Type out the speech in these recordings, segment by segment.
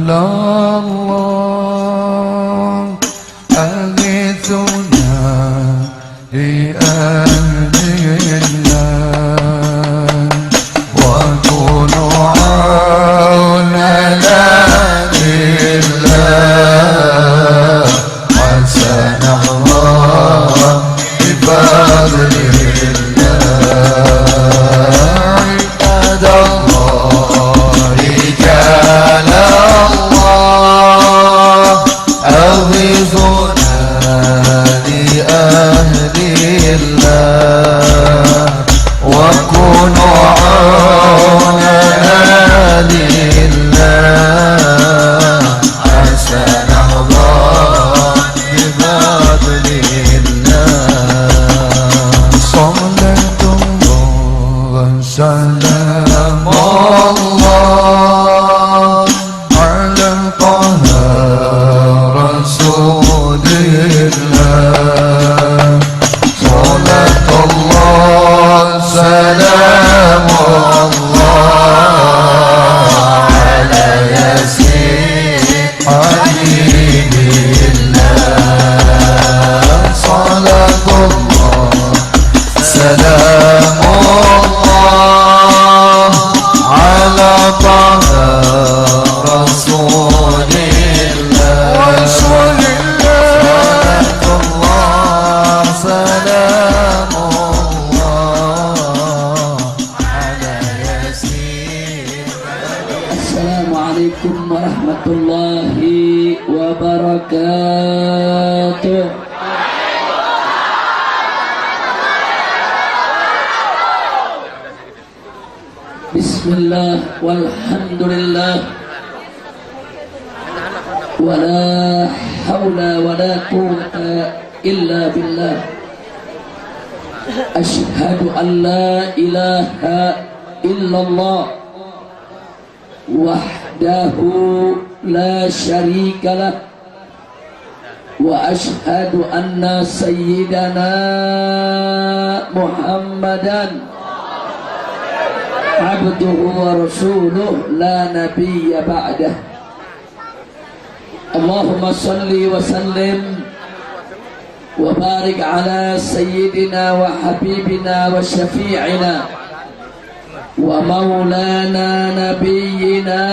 الله أغثنا لأهل الله وكونوا عونا لله حسن الله بفضل الله عباد الله رجال الله أغثنا لأهل الله وكونوا عونا لله حسن الله بفضل الله صلاة الله وسلام الله على طه رسول الله صلاة الله سلام الله على ياسين حبيب الله صلاة الله سلام الله على طه رسول الله صلاة الله سلام الله على ياسين. السلام عليكم ورحمة الله وبركاته. Bismillah walhamdulillah wala hawla wala quwwata illa billah. Ashhadu an la ilaha illallah wahdahu la syarika lah wa ashhadu anna sayyidana Muhammadan abduhu wa rasuluh la nabiyya ba'dah. Allahumma salli wa sallim wa barik ala sayyidina wa habibina wa syafi'ina wa maulana nabiyyina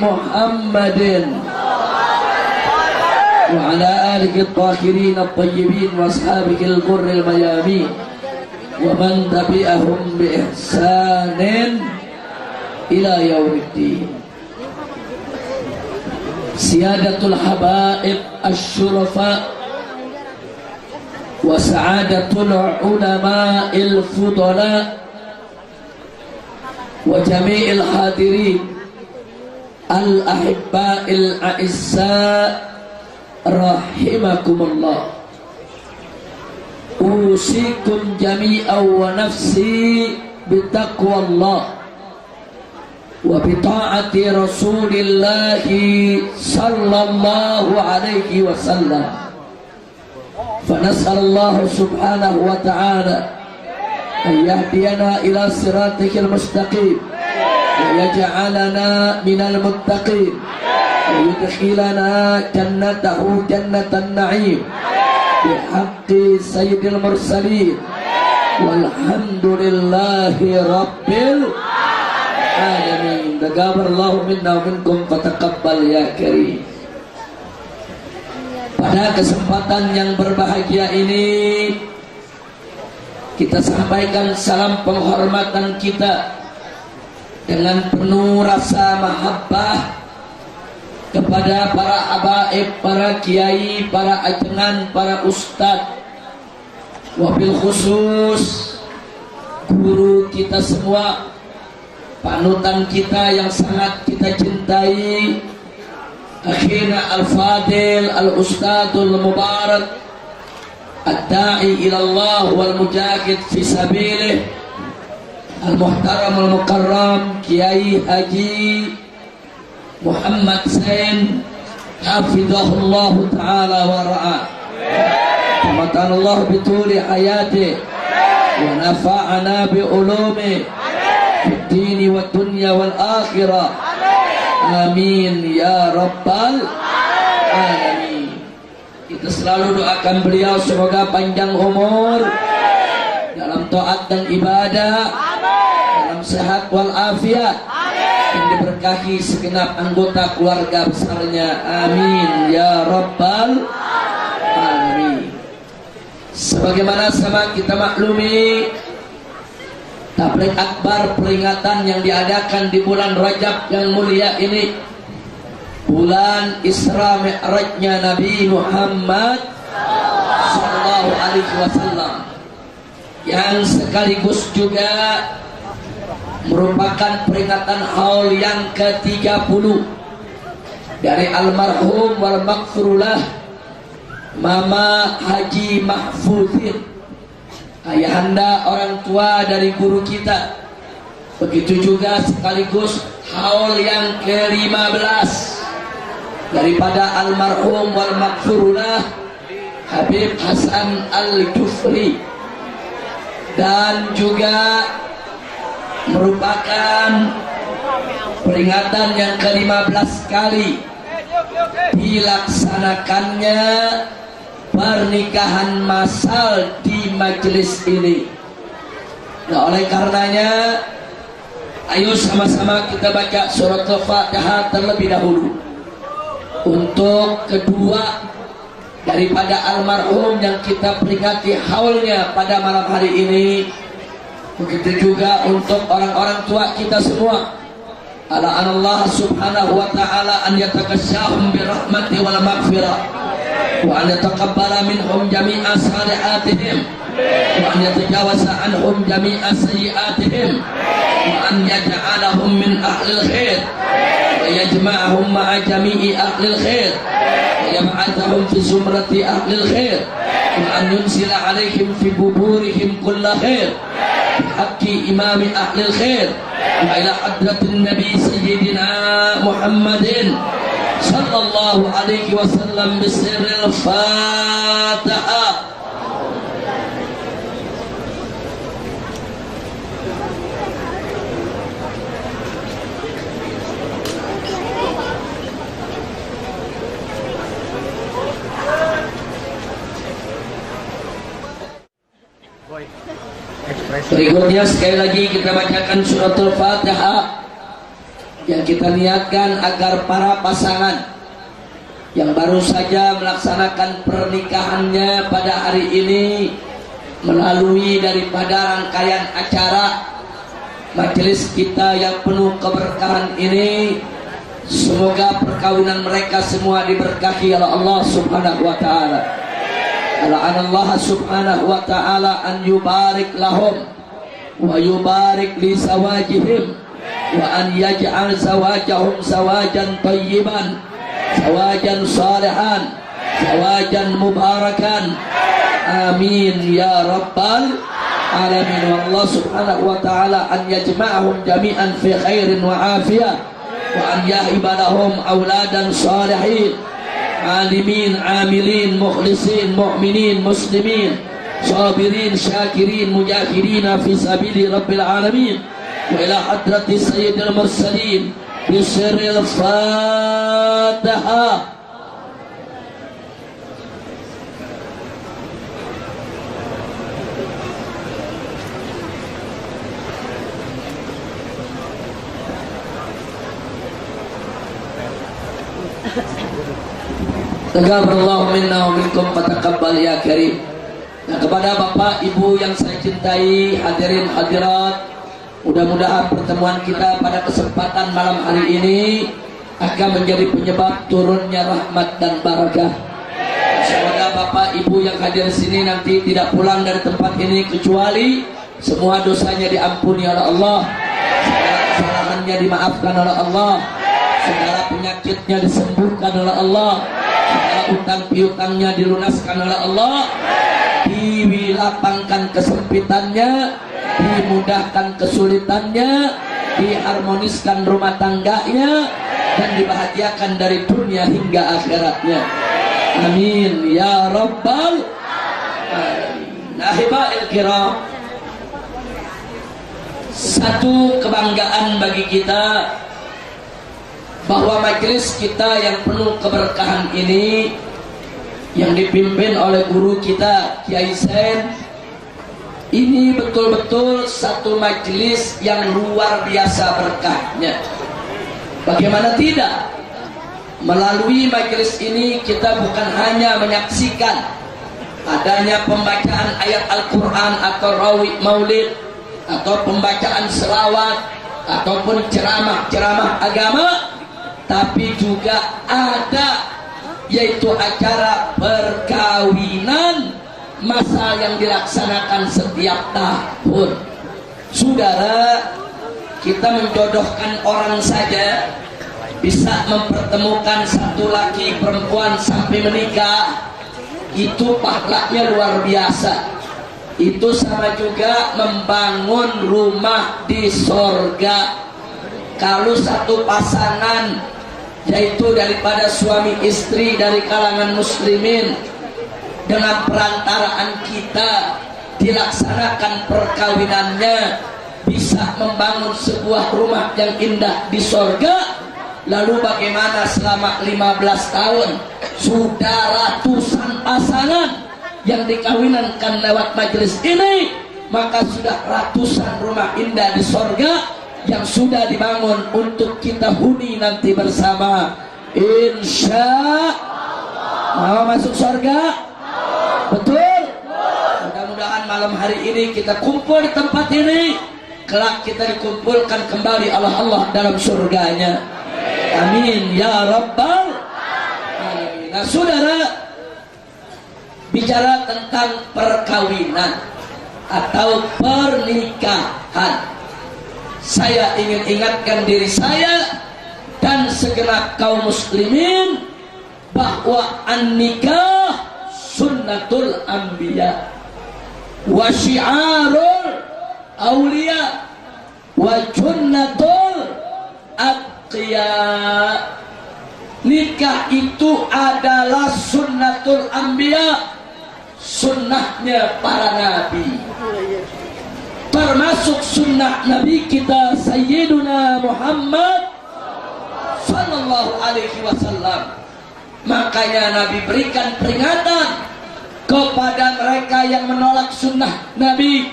Muhammadin wa ala alihi at-tahirin at-tayyibin wa ashabihi al-ghurri al-mayamin wa man tabi'ahum bi ihsanin ila yaumiddin. Siyadatul habaib asy-syurafa wa sa'adatul ulama'il fudala wa jami'il hadirin al-ahibba'il a'izza rahimakumullah. Usikum jami'an wa nafsi bitaqwallah wa bita'ati rasulillahi sallallahu alaihi wasallam. Fanas'alullah subhanahu wa ta'ala an yahdiyana ila siratikal mustaqim wa yaj'alana minal muttaqin wa yudkhilana jannatahu jannatan na'im bihaqqi sayyidil mursalin walhamdulillahi rabbil alamin. Taqabbalallahu minna wa minkum fataqabbal ya karim. Pada kesempatan yang berbahagia ini kita sampaikan salam penghormatan kita dengan penuh rasa mahabbah kepada para habaib, para kiai, para ajengan, para ustadz, wabil khusus guru kita semua, panutan kita yang sangat kita cintai, akhirnya al-fadil, al-ustadul mubarak, ad-da'i ilallah wal mujahid fi sabilih, al-muhtaram al-mukarram Kiai Haji Muhammad Zain hafizahullah ta'ala wa ra'ah. Tamatana Allah bituli hayati wa nafa'ana bi ulumi fid dini wad dunya wal akhirah. Amin ya rabbal alamin. Kita selalu doakan beliau semoga panjang umur dalam taat dan ibadah, dalam sehat walafiat, dan diberkahi segenap anggota keluarga besarnya. Amin ya rabbal alamin. Sebagaimana sama kita maklumi, Tabligh Akbar peringatan yang diadakan di bulan Rajab yang mulia ini, bulan Isra Mi'rajnya Nabi Muhammad sallallahu alaihi wasallam, yang sekaligus juga merupakan peringatan haul yang ke-30 dari almarhum wal maghfurullah Mama Haji Mahfudin, ayahanda orang tua dari guru kita. Begitu juga sekaligus haul yang ke-15 daripada almarhum wal maghfurullah Habib Hasan Al-Jufri, dan juga merupakan peringatan yang ke-15 kali dilaksanakannya pernikahan massal di majelis ini. Nah, oleh karenanya, ayo sama-sama kita baca surat Al-Fatihah terlebih dahulu untuk kedua daripada almarhum yang kita peringati haulnya pada malam hari ini. Begitu juga untuk orang-orang tua kita semua. Ala Allah subhanahu wa ta'ala an yatakasyahum birahmati wal maghfirah, wa an yataqabbala minhum jami'a salihatihim, wa an yatajawaza anhum jami'a sayyiatihim, wa an yaj'alahum min ahlil khair, wa yajma'ahum ma'a jami'i ahlil khair, wa yab'athahum fi zumrati ahlil khair, wa an yunzila alaihim fi buburihim kulla khair bihaqi imami ahlil khair, wa ila hadratin nabi sayyidina Muhammadin sallallahu alaihi wasallam bisirril Fatihah. Berikutnya sekali lagi kita bacakan suratul Fatihah yang kita niatkan agar para pasangan yang baru saja melaksanakan pernikahannya pada hari ini melalui daripada rangkaian acara majelis kita yang penuh keberkahan ini, semoga perkawinan mereka semua diberkahi oleh Allah subhanahu wa ta'ala. Allah subhanahu wa ta'ala an yubarik lahum wa yubarik li zawajihim wa an yaj'al zawajahum zawajan tayyiban, zawajan salihan, zawajan mubarakan. Amin ya rabbal alamin. Wa Allah subhanahu wa ta'ala an yajma'ahum jami'an fi khairin wa afiyah, wa an yahiba lahum auladan salihin, alimin, amilin, mukhlisin, mu'minin, muslimin, sabirin, syakirin, mujahidin fi sabili rabbil alamin, wa ila hadrati sayyidil mursalin bisirril Fatihah. Taqabbalallahu minna wa minkum fataqabbal ya karim. Nah, kepada Bapak Ibu yang saya cintai, hadirin hadirat, mudah-mudahan pertemuan kita pada kesempatan malam hari ini akan menjadi penyebab turunnya rahmat dan barakah. Semoga Bapak Ibu yang hadir di sini nanti tidak pulang dari tempat ini kecuali semua dosanya diampuni oleh Allah, segala kesalahannya dimaafkan oleh Allah, segala penyakitnya disembuhkan oleh Allah, segala utang piutangnya dilunaskan oleh Allah, dilapangkan kesempitannya, dimudahkan kesulitannya, diharmoniskan rumah tangganya, dan dibahagiakan dari dunia hingga akhiratnya. Amin ya rabbal alamin. Ahiba'il kiram, satu kebanggaan bagi kita bahwa majelis kita yang penuh keberkahan ini yang dipimpin oleh guru kita Kiai Sen ini betul-betul satu majelis yang luar biasa berkahnya. Bagaimana tidak? Melalui majelis ini kita bukan hanya menyaksikan adanya pembacaan ayat Al-Quran atau rawi maulid atau pembacaan selawat ataupun ceramah-ceramah agama, tapi juga ada yaitu acara perkawinan masa yang dilaksanakan setiap tahun. Saudara, kita menjodohkan orang saja bisa mempertemukan satu laki perempuan sampai menikah, itu pahalanya luar biasa. Itu sama juga membangun rumah di sorga. Kalau satu pasangan yaitu daripada suami istri dari kalangan muslimin dengan perantaraan kita dilaksanakan perkawinannya bisa membangun sebuah rumah yang indah di sorga. Lalu bagaimana selama 15 tahun sudah ratusan pasangan yang dikawinkan lewat majelis ini, maka sudah ratusan rumah indah di sorga yang sudah dibangun untuk kita huni nanti bersama, insya Allah. Mau masuk sorga? Betul? Mudah-mudahan malam hari ini kita kumpul di tempat ini, kelak kita dikumpulkan kembali oleh Allah dalam surganya. Amin ya rabbal alamin. Nah saudara, bicara tentang perkawinan atau pernikahan, saya ingin ingatkan diri saya dan segenap kaum muslimin bahwa an-nikah sunnatul anbiya wa syiarul awliya wa junnatul atqiya. Nikah itu adalah sunnatul anbiya, sunnahnya para nabi, termasuk sunnah nabi kita Sayyiduna Muhammad sallallahu alaihi wasallam. Makanya Nabi berikan peringatan kepada mereka yang menolak sunnah Nabi,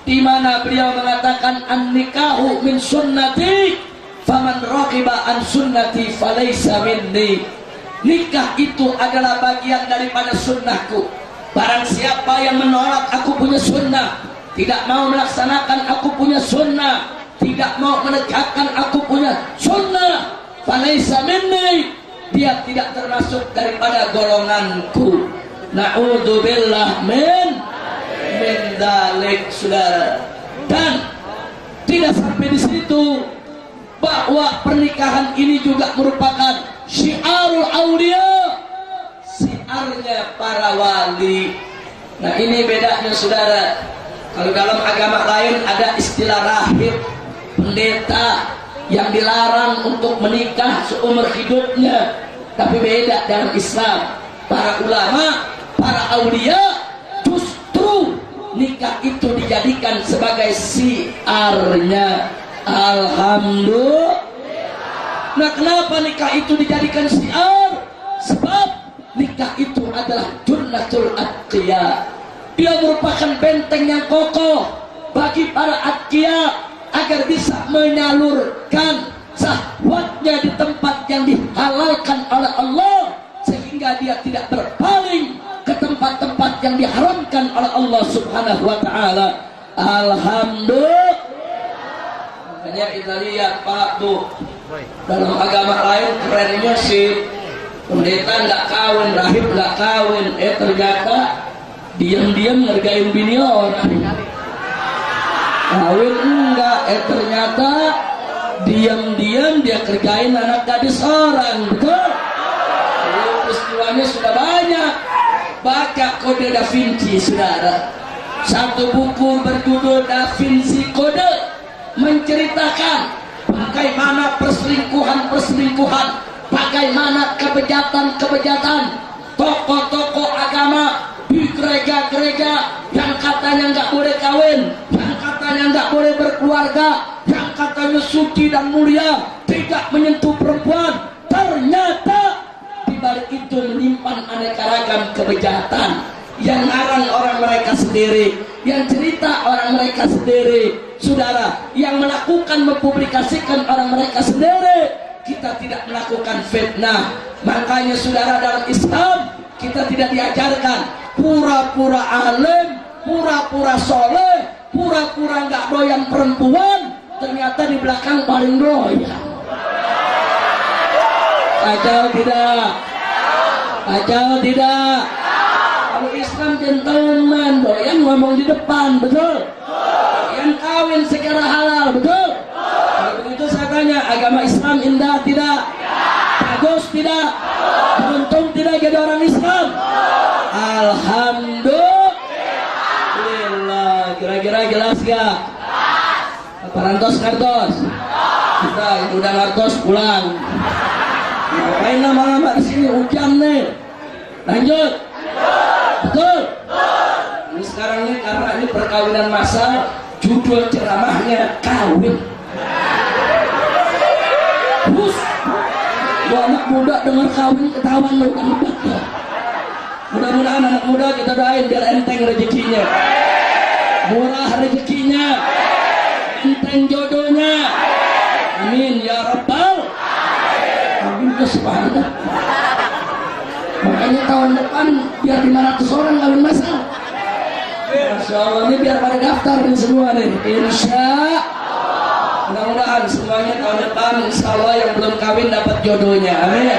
di mana beliau mengatakan an-nikahu min sunnati faman raqiba an sunnati falaysa minni. Nikah itu adalah bagian daripada sunnahku. Barang siapa yang menolak aku punya sunnah, tidak mau melaksanakan aku punya sunnah, tidak mau menegakkan aku punya sunnah, falaysa minni, dia tidak termasuk daripada golonganku. Na'udzubillah min dalik, saudara. Dan tidak sampai di situ, bahwa pernikahan ini juga merupakan syiarul aulia, syiarnya para wali. Nah ini bedanya saudara. Kalau dalam agama lain ada istilah rahib, pendeta yang dilarang untuk menikah seumur hidupnya, tapi beda dalam Islam. Para ulama, para aulia justru nikah itu dijadikan sebagai syiarnya. Alhamdulillah. Nah kenapa nikah itu dijadikan syiar? Sebab nikah itu adalah junnatul atqiya. Dia merupakan benteng yang kokoh bagi para atqiya agar bisa menyalurkan syahwatnya di tempat yang dihalalkan oleh Allah, sehingga dia tidak berpaling ke tempat-tempat yang diharamkan oleh Allah Subhanahu wa taala. Alhamdulillah. Makanya kita lihat Pak tuh, dalam agama lain kerennya sih pendeta nggak kawin, rahib nggak kawin, ternyata diam-diam ngergain bini orang. Kawin enggak, ternyata diam-diam dia kerjain anak gadis orang. Betul? Jadi peristiwanya sudah banyak. Baca Kode Da Vinci, saudara. Satu buku berjudul Da Vinci Kode menceritakan bagaimana perselingkuhan-perselingkuhan, bagaimana kebejatan-kebejatan tokoh-tokoh agama di gereja-gereja yang katanya nggak boleh kawin, yang katanya nggak boleh berkeluarga, yang katanya suci dan mulia, tidak menyentuh perempuan, ternyata di balik itu menyimpan aneka ragam kejahatan yang ngarang orang mereka sendiri, yang cerita orang mereka sendiri, saudara, yang melakukan mempublikasikan orang mereka sendiri. Kita tidak melakukan fitnah. Makanya saudara, dalam Islam kita tidak diajarkan pura-pura alim, pura-pura soleh, pura-pura nggak doyan perempuan, ternyata di belakang paling doyan. Kacau tidak? Kacau tidak? Kalau Islam gentleman, doyan ngomong di depan, betul? Yang kawin secara halal, betul? Kalau begitu saya tanya, agama Islam indah tidak? Bagus tidak? Beruntung tidak jadi orang Islam? Alhamdulillah. Kira-kira jelas gak? Apa ngartos? Kita yang udah ngartos pulang. Ngapain lama-lama di sini, hujan nih. Lanjut. Betul. Ini sekarang ini karena ini perkawinan massal, judul ceramahnya kawin. Bus, anak muda dengar kawin ketahuan lu hebat ya. Mudah-mudahan anak muda kita doain biar enteng rezekinya, murah rezekinya, enteng jodohnya. Amin ya rabbal. Amin ya subhanallah. Makanya tahun depan biar 500 orang kawin massal. Masya Allah, ini biar pada daftar nih semua nih. Insya mudah-mudahan semuanya tahun depan insya Allah yang belum kawin dapat jodohnya. Amin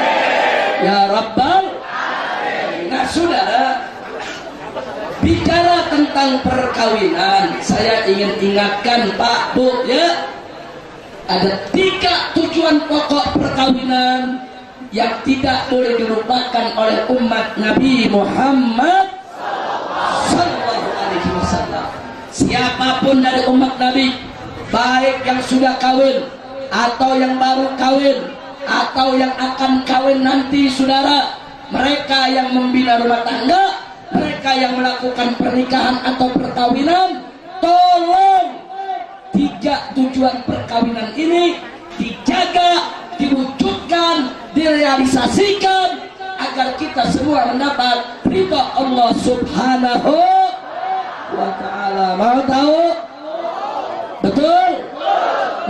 ya rabbal. Nah saudara, bicara tentang perkawinan, saya ingin ingatkan Pak Bu ya, ada 3 tujuan pokok perkawinan yang tidak boleh dilupakan oleh umat Nabi Muhammad sallallahu alaihi wasallam. Siapapun dari umat Nabi, baik yang sudah kawin atau yang baru kawin atau yang akan kawin nanti, saudara, mereka yang membina rumah tangga, mereka yang melakukan pernikahan atau perkawinan, tolong 3 tujuan perkawinan ini dijaga, diwujudkan, direalisasikan agar kita semua mendapat ridha Allah Subhanahu wa ta'ala. Mau tahu? Betul?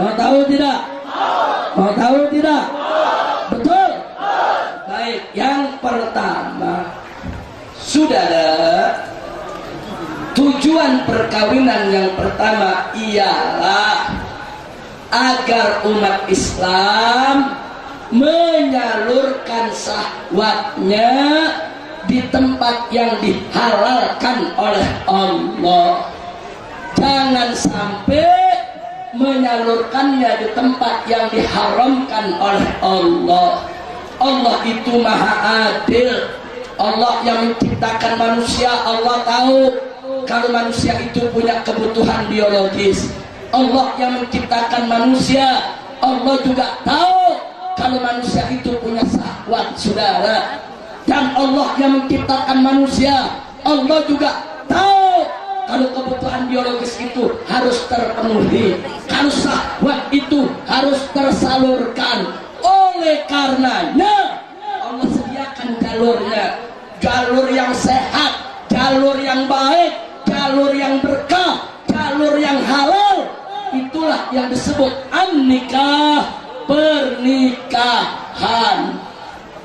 Mau tahu tidak? Mau tahu tidak? Betul? Baik, yang pertama, saudara, tujuan perkawinan yang pertama ialah agar umat Islam menyalurkan syahwatnya di tempat yang dihalalkan oleh Allah. Jangan sampai menyalurkannya di tempat yang diharamkan oleh Allah. Allah itu maha adil. Allah yang menciptakan manusia, Allah tahu kalau manusia itu punya kebutuhan biologis. Allah yang menciptakan manusia, Allah juga tahu kalau manusia itu punya syahwat, saudara. Dan Allah yang menciptakan manusia, Allah juga tahu kalau kebutuhan biologis itu harus terpenuhi, kalau syahwat itu harus tersalurkan. Oleh karenanya Allah sediakan jalurnya, jalur yang sehat, jalur yang baik, jalur yang berkah, jalur yang halal. Itulah yang disebut an-nikah, pernikahan.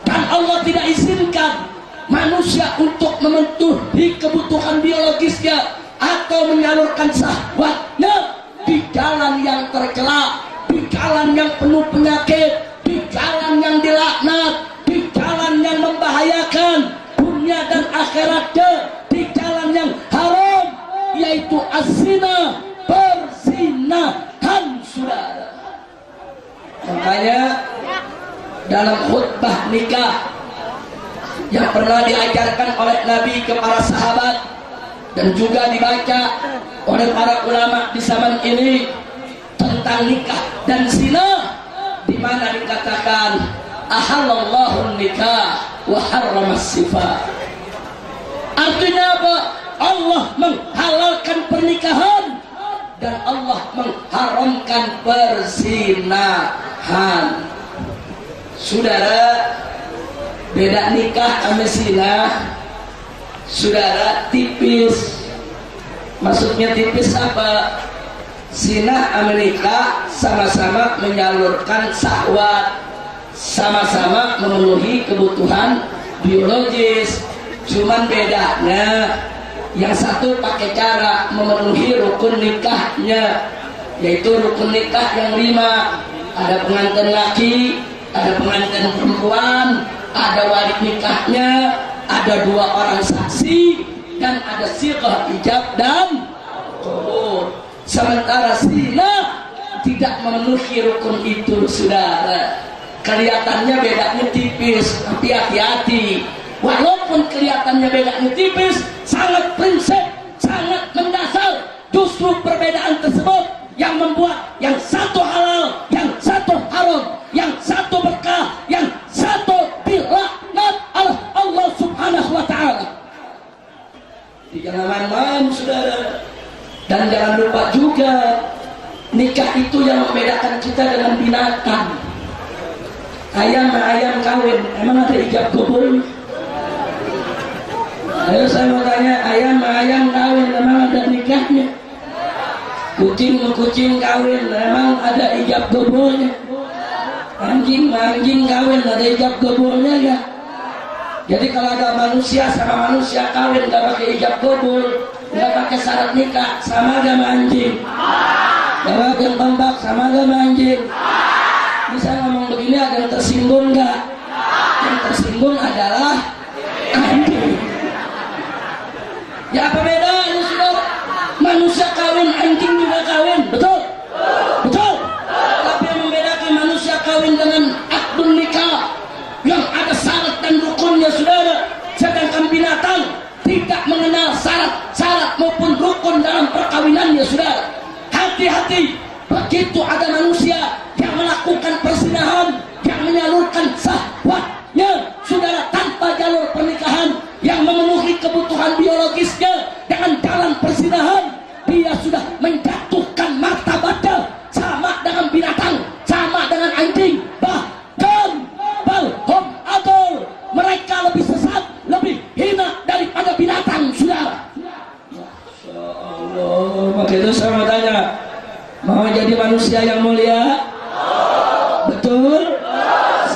Dan Allah tidak izinkan manusia untuk memenuhi kebutuhan biologisnya atau menyalurkan syahwatnya di jalan yang tercela, di jalan yang penuh penyakit, di jalan yang dilaknat, di jalan yang membahayakan dunia dan akhiratnya, di jalan yang haram, yaitu az-zina, perzinahan, saudara. Makanya dalam khutbah nikah yang pernah diajarkan oleh Nabi kepada sahabat dan juga dibaca oleh para ulama di zaman ini tentang nikah dan zina, di mana dikatakan ahallallahu nikah wa harramas sifah. Artinya apa? Allah menghalalkan pernikahan dan Allah mengharamkan perzinahan. Saudara, beda nikah sama zina, saudara, tipis. Maksudnya tipis apa? Zina sama nikah sama-sama menyalurkan syahwat, sama-sama memenuhi kebutuhan biologis. Cuman bedanya yang satu pakai cara memenuhi rukun nikahnya, yaitu rukun nikah yang 5. Ada pengantin laki, ada pengantin perempuan, ada wali nikahnya, ada 2 orang saksi, dan ada siqah ijab dan qabul. Sementara zina tidak memenuhi rukun itu, saudara. Kelihatannya bedanya tipis, tapi hati-hati. Walaupun kelihatannya bedanya tipis, sangat prinsip, sangat mendasar. Justru perbedaan tersebut yang membuat yang satu halal, yang satu haram, yang satu berkah, yang satu dilaknat oleh Allah Subhanahu wa Ta'ala. Jangan main-main, saudara. Dan jangan lupa juga, nikah itu yang membedakan kita dengan binatang. Ayam sama ayam kawin, emang ada ijab kabul? Ayo saya mau tanya, ayam sama ayam kawin, emang ada nikahnya? Kucing sama kucing kawin, emang ada ijab kabulnya? Anjing sama anjing kawin, ada ijab kabulnya ya? Jadi kalau ada manusia sama manusia kawin nggak pakai ijab kabul, nggak pakai syarat nikah, sama gak sama anjing? Jawab yang kompak, sama gak sama anjing? Bisa ngomong begini ada yang tersinggung nggak? Yang tersinggung adalah anjing. Ya apa bedanya, saudara? Manusia kawin, anjing juga kawin, betul? Betul. Tapi yang membedakan manusia kawin dengan akdun nikah yang ada syarat dan rukunnya, saudara. Sedangkan binatang tidak mengenal syarat maupun rukun dalam perkawinannya, saudara. Hati-hati, begitu ada manusia yang melakukan persinahan, yang menyalurkan syahwatnya, saudara, tanpa jalur pernikahan, yang memenuhi kebutuhan biologisnya dengan jalan persinahan, dia sudah menjatuhkan martabatnya sama dengan binatang, sama dengan anjing, bahkan balhum adol, mereka lebih sesat, lebih hina daripada binatang, saudara. Masya Allah. Maka itu saya mau tanya, mau jadi manusia yang mulia? Betul?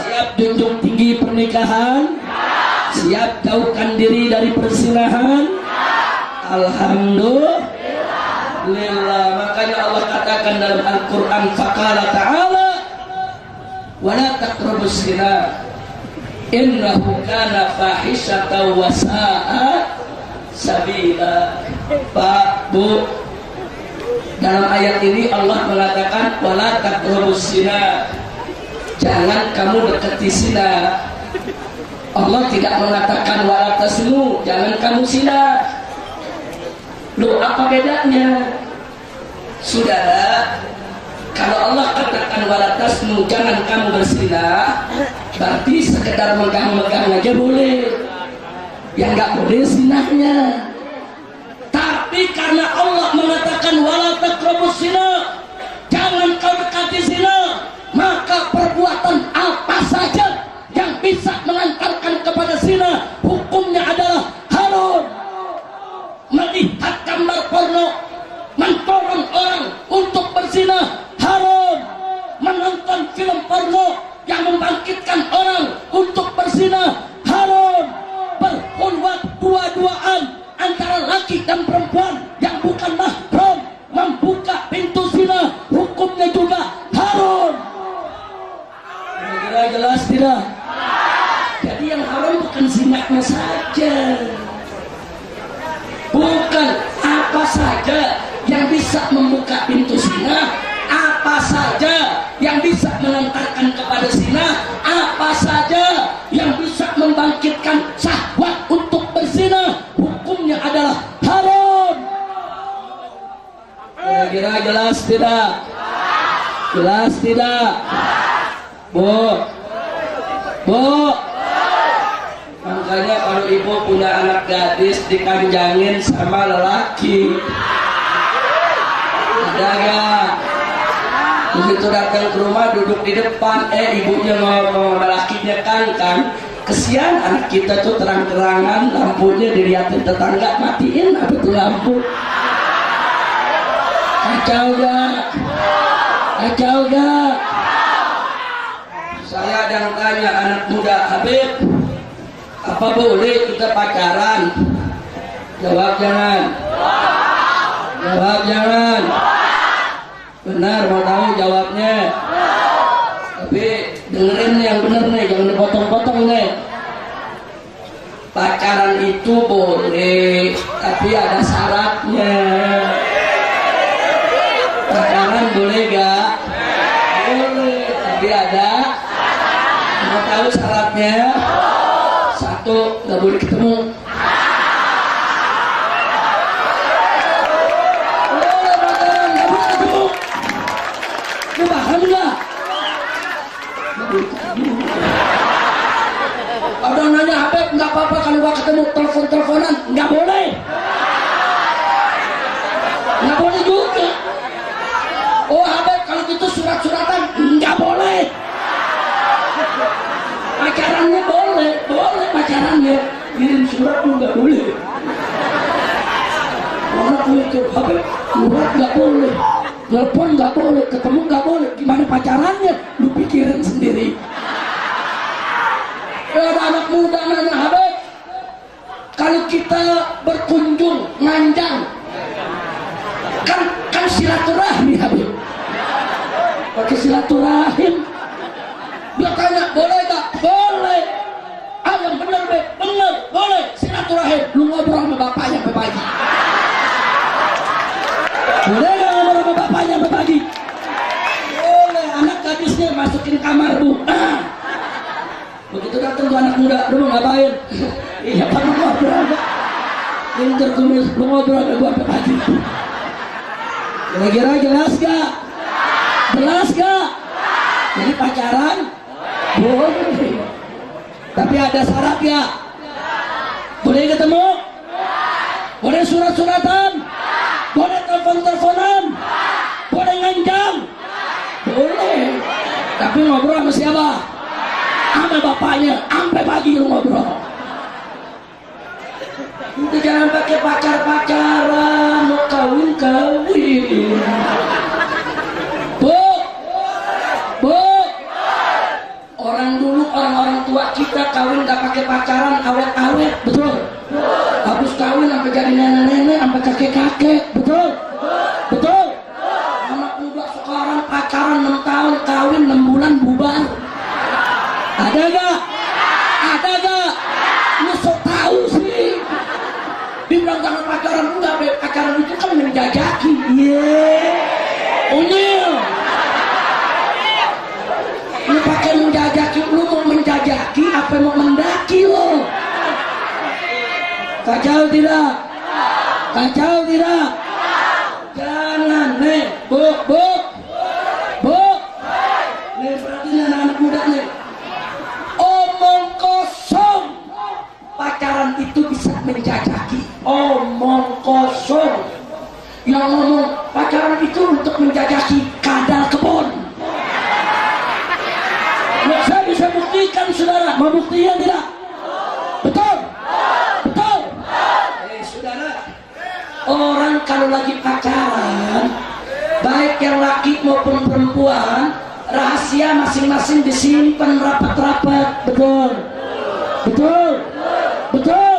Siap junjung tinggi pernikahan? Siap jauhkan diri dari persinahan? Alhamdulillah. Makanya Allah katakan dalam Al-Quran, faqala ta'ala wala taqrabus zina innahu kana fahisyatan wa sa'a sabila. Pak, Bu, dalam ayat ini Allah mengatakan wala taqrabus zina, jangan kamu dekati zina. Allah tidak mengatakan wala tasnu, jangan kamu zina. Loh, apa bedanya? Saudara, kalau Allah katakan wala tasnu, jangan kamu berzina, berarti sekedar megang-megang aja boleh. Yang nggak boleh zinahnya. Tapi karena Allah mengatakan wala taqrabus zina, jangan kau dekati zina, maka perbuatan apa saja yang bisa mengantarkan kepada zina, hukumnya adalah haram. Melihat gambar porno, mendorong orang untuk berzina, haram. Menonton film porno yang membangkitkan orang untuk berzina, haram. Berkhulwat dua-duaan antara laki dan perempuan yang bukan mahram, membuka pintu zina, hukumnya juga haram. Kira-kira jelas tidak? Jadi yang haram bukan zinanya saja, bukan apa saja yang bisa membuka pintu zina, apa saja yang bisa mengantarkan kepada zina, apa saja yang bisa membangkitkan syahwat untuk berzina, hukumnya adalah haram. Kira-kira jelas tidak? Jelas tidak? Bu, Bu, makanya kalau ibu punya anak gadis dikanjangin sama lelaki, ada gak? begitu datang ke rumah duduk di depan, ibunya ngomong sama lakinya, Kang, kesian anak kita tuh terang-terangan lampunya dilihatin tetangga, matiin apa tuh lampu. Kacau gak? Saya ada tanya anak muda, Habib, apa boleh kita pacaran? Jawab jangan. Benar, mau tahu jawabnya. Tapi dengerin yang bener nih, jangan dipotong-potong nih. Pacaran itu boleh, tapi ada syaratnya. Pacaran boleh gak? Boleh, tapi ada. Mau tahu syaratnya? Satu, gak boleh ketemu. Lu paham gak? Ada nanya, Habib gak apa-apa kalau gak ketemu telepon-teleponan? Gak boleh. Gak boleh juga. Oh Habib kalau gitu surat-suratan? Gak boleh. Pacarannya boleh pacarannya. Kirim surat pun gak boleh. Orang mikir, Habib surat gak boleh, telepon gak boleh, ketemu gak boleh, gimana pacarannya? Lu pikirin sendiri. Ada anak muda nanya, Habib kalau kita berkunjung nganjang kan silaturahmi, Habib pakai silaturahim. Dia tanya, boleh gak? Boleh. Yang bener, Beb, bener, boleh silaturahim. Lu ngobrol sama bapaknya sampai pagi. Boleh gak ngobrol sama bapaknya sampai pagi? Boleh. Anak gadisnya masukin kamar, Bu. Begitu datang tuh anak muda, lu mau ngapain? Iya Pak, mau ngobrol. Pinter kumis, lu ngobrol sama gua sampai pagi. Kira-kira jelas gak? Jelas gak? Jadi pacaran boleh, tapi ada syarat ya. Boleh ketemu, boleh surat-suratan, boleh telepon-teleponan, boleh nganjang, boleh. Tapi ngobrol sama siapa? Sama bapaknya, sampai pagi lu ngobrol. Udah jangan pakai pacar-pacaran, mau kawin-kawin. Orang tua kita kawin gak pakai pacaran, awet-awet, betul? Habis kawin sampai jadi nenek-nenek, sampai kakek-kakek, betul? Betul? Anak muda sekarang pacaran 6 tahun, kawin 6 bulan bubar. Ada gak? Ada gak? Lu sok tahu sih. Dibilang jangan pacaran, enggak, pacaran itu kan menjajaki. Unyil. Lu pakai menjajaki, lu mau menjajaki apa mau mendaki lo? Kacau tidak? Kacau tidak? Jangan, nih, bu. Nih, perhatian anak muda nih. Omong kosong. Pacaran itu bisa menjajaki. Omong kosong. Yang ngomong pacaran itu untuk menjajaki kadal kebun. Saya bisa buktikan, saudara. Mau buktinya tidak? Betul? Betul? Saudara, orang kalau lagi pacaran, baik yang laki maupun perempuan, rahasia masing-masing disimpan rapat-rapat. Betul? Betul? Betul?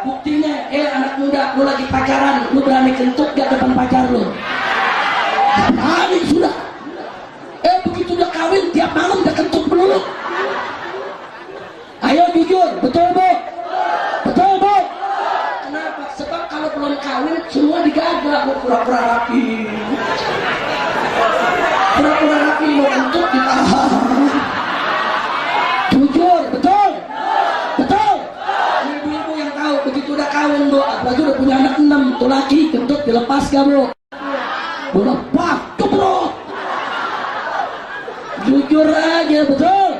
Buktinya, anak muda, lu lagi pacaran, lu berani kentut gak depan pacar lu? Berani sudah. Begitu udah kawin, tiap malam udah kentut melulu. Ayo jujur, betul Bu? Betul Bu? Kenapa? Sebab kalau belum kawin, semua digagal. Mau pura-pura rapi. Pura-pura rapi, mau kentut ditahan. Jujur, betul? Betul? Ibu-ibu yang tahu, begitu udah kawin Bu, apalagi udah punya anak 6, tuh laki, kentut dilepas gak Bu? Bu lepas, tuh Bro. Jujur aja, betul?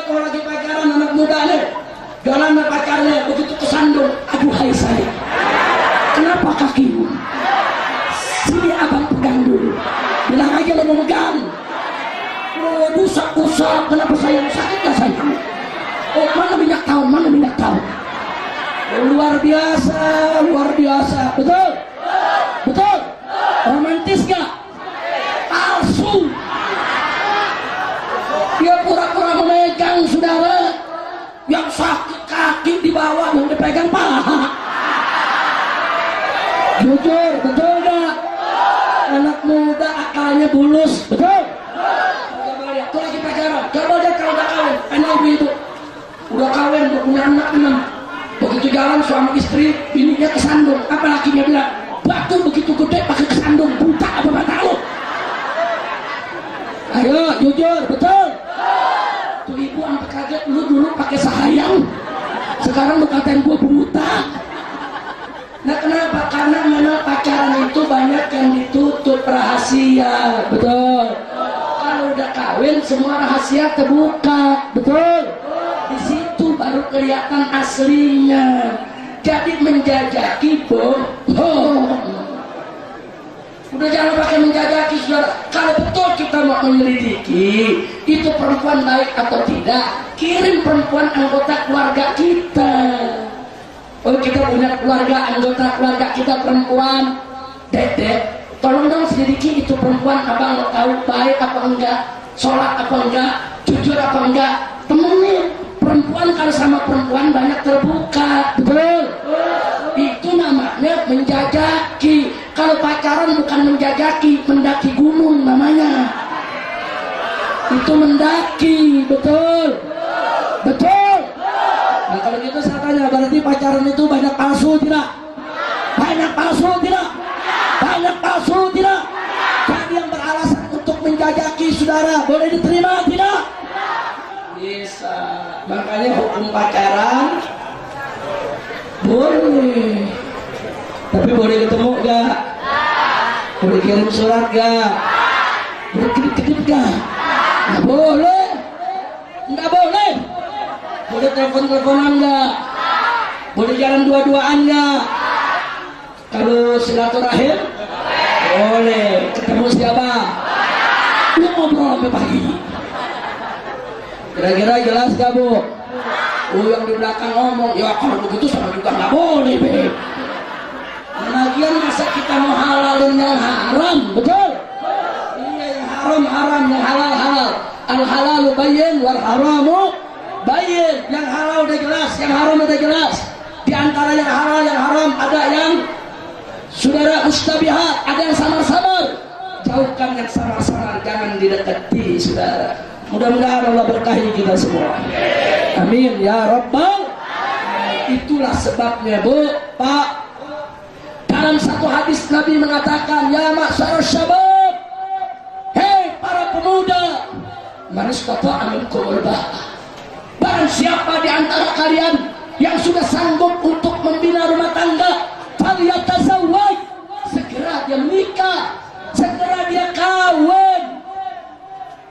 Kalau lagi pacaran anak muda nih, jalan sama pacarnya, begitu kesandung, aduh hai saya, kenapa kakimu? Sini abang pegang dulu. Bilang aja lo mau usah. Kenapa sayang? Sakit gak sayang? Oh, mana minyak tahun? Mana minyak tahun? Oh, luar biasa, luar biasa. Betul? Betul? Romantis gak? Palsu. Dia pura-pura memegang saudara. Yang sakit kaki di bawah, yang dipegang paha. Jujur, betul gak? Anak muda akalnya bulus, betul? Coba lihat, tuh lagi pacaran. Coba lihat kalau udah kawin, enak ibu itu. Udah kawin, udah punya anak 6. Begitu jalan suami istri, bininya kesandung. Apa lakinya bilang, batu begitu gede pakai kesandung, buta apa mata lu? Ayo, jujur, betul? Tuh ibu sampai kaget, lu dulu pakai sahayang, sekarang lu katain gua buta. Nah kenapa? Karena memang pacaran itu banyak yang ditutup rahasia, betul? Kalau udah kawin semua rahasia terbuka, betul? Di situ baru kelihatan aslinya. Jadi menjajaki bohong. Udah jangan pakai menjajaki saudara. Kalau betul kita mau menyelidiki itu perempuan baik atau tidak, kirim perempuan anggota keluarga kita. Oh kita punya keluarga, anggota keluarga kita perempuan, dedek, tolong dong selidiki itu perempuan, abang lo tahu baik apa enggak, sholat apa enggak, jujur apa enggak, temenin. Perempuan kalau sama perempuan banyak terbuka, betul? Itu namanya menjajaki. Kalau pacaran bukan menjajaki, mendaki gunung namanya. Itu mendaki, betul? Betul? Nah kalau gitu saya tanya, berarti pacaran itu banyak palsu tidak? Banyak palsu tidak? Banyak palsu tidak? Jadi yang beralasan untuk menjajaki saudara, boleh diterima tidak? Bisa. Makanya hukum pacaran boleh. Tapi boleh ketemu gak? Boleh kirim surat gak? Boleh kedip-kedip gak? Gak boleh. Gak boleh. Boleh telepon-teleponan gak? Boleh jalan dua-duaan gak? Kalau silaturahim boleh. Ketemu siapa? Lu ngobrol sampai pagi. Kira-kira jelas gak bu? Oh yang di belakang ngomong, ya kalau begitu sama juga gak boleh be. Lagian masa kita mau halalin yang haram, betul? Iya yang haram, yang halal. Al halalu bayyin wal haramu bayyin. Yang halal udah jelas, yang haram udah jelas. Di antara yang halal yang haram ada yang saudara mustabihat, ada yang samar-samar. Jauhkan yang samar-samar, jangan didekati saudara. Mudah-mudahan Allah berkahi kita semua. Amin ya Rabbal. Itulah sebabnya bu, Pak. Dalam satu hadis Nabi mengatakan, ya ma'syar syabab, hei para pemuda, man istata'a minkumul ba'ah. Barang siapa di antara kalian yang sudah sanggup untuk membina rumah tangga, falyatazawwaj, segera dia menikah, segera dia kawin.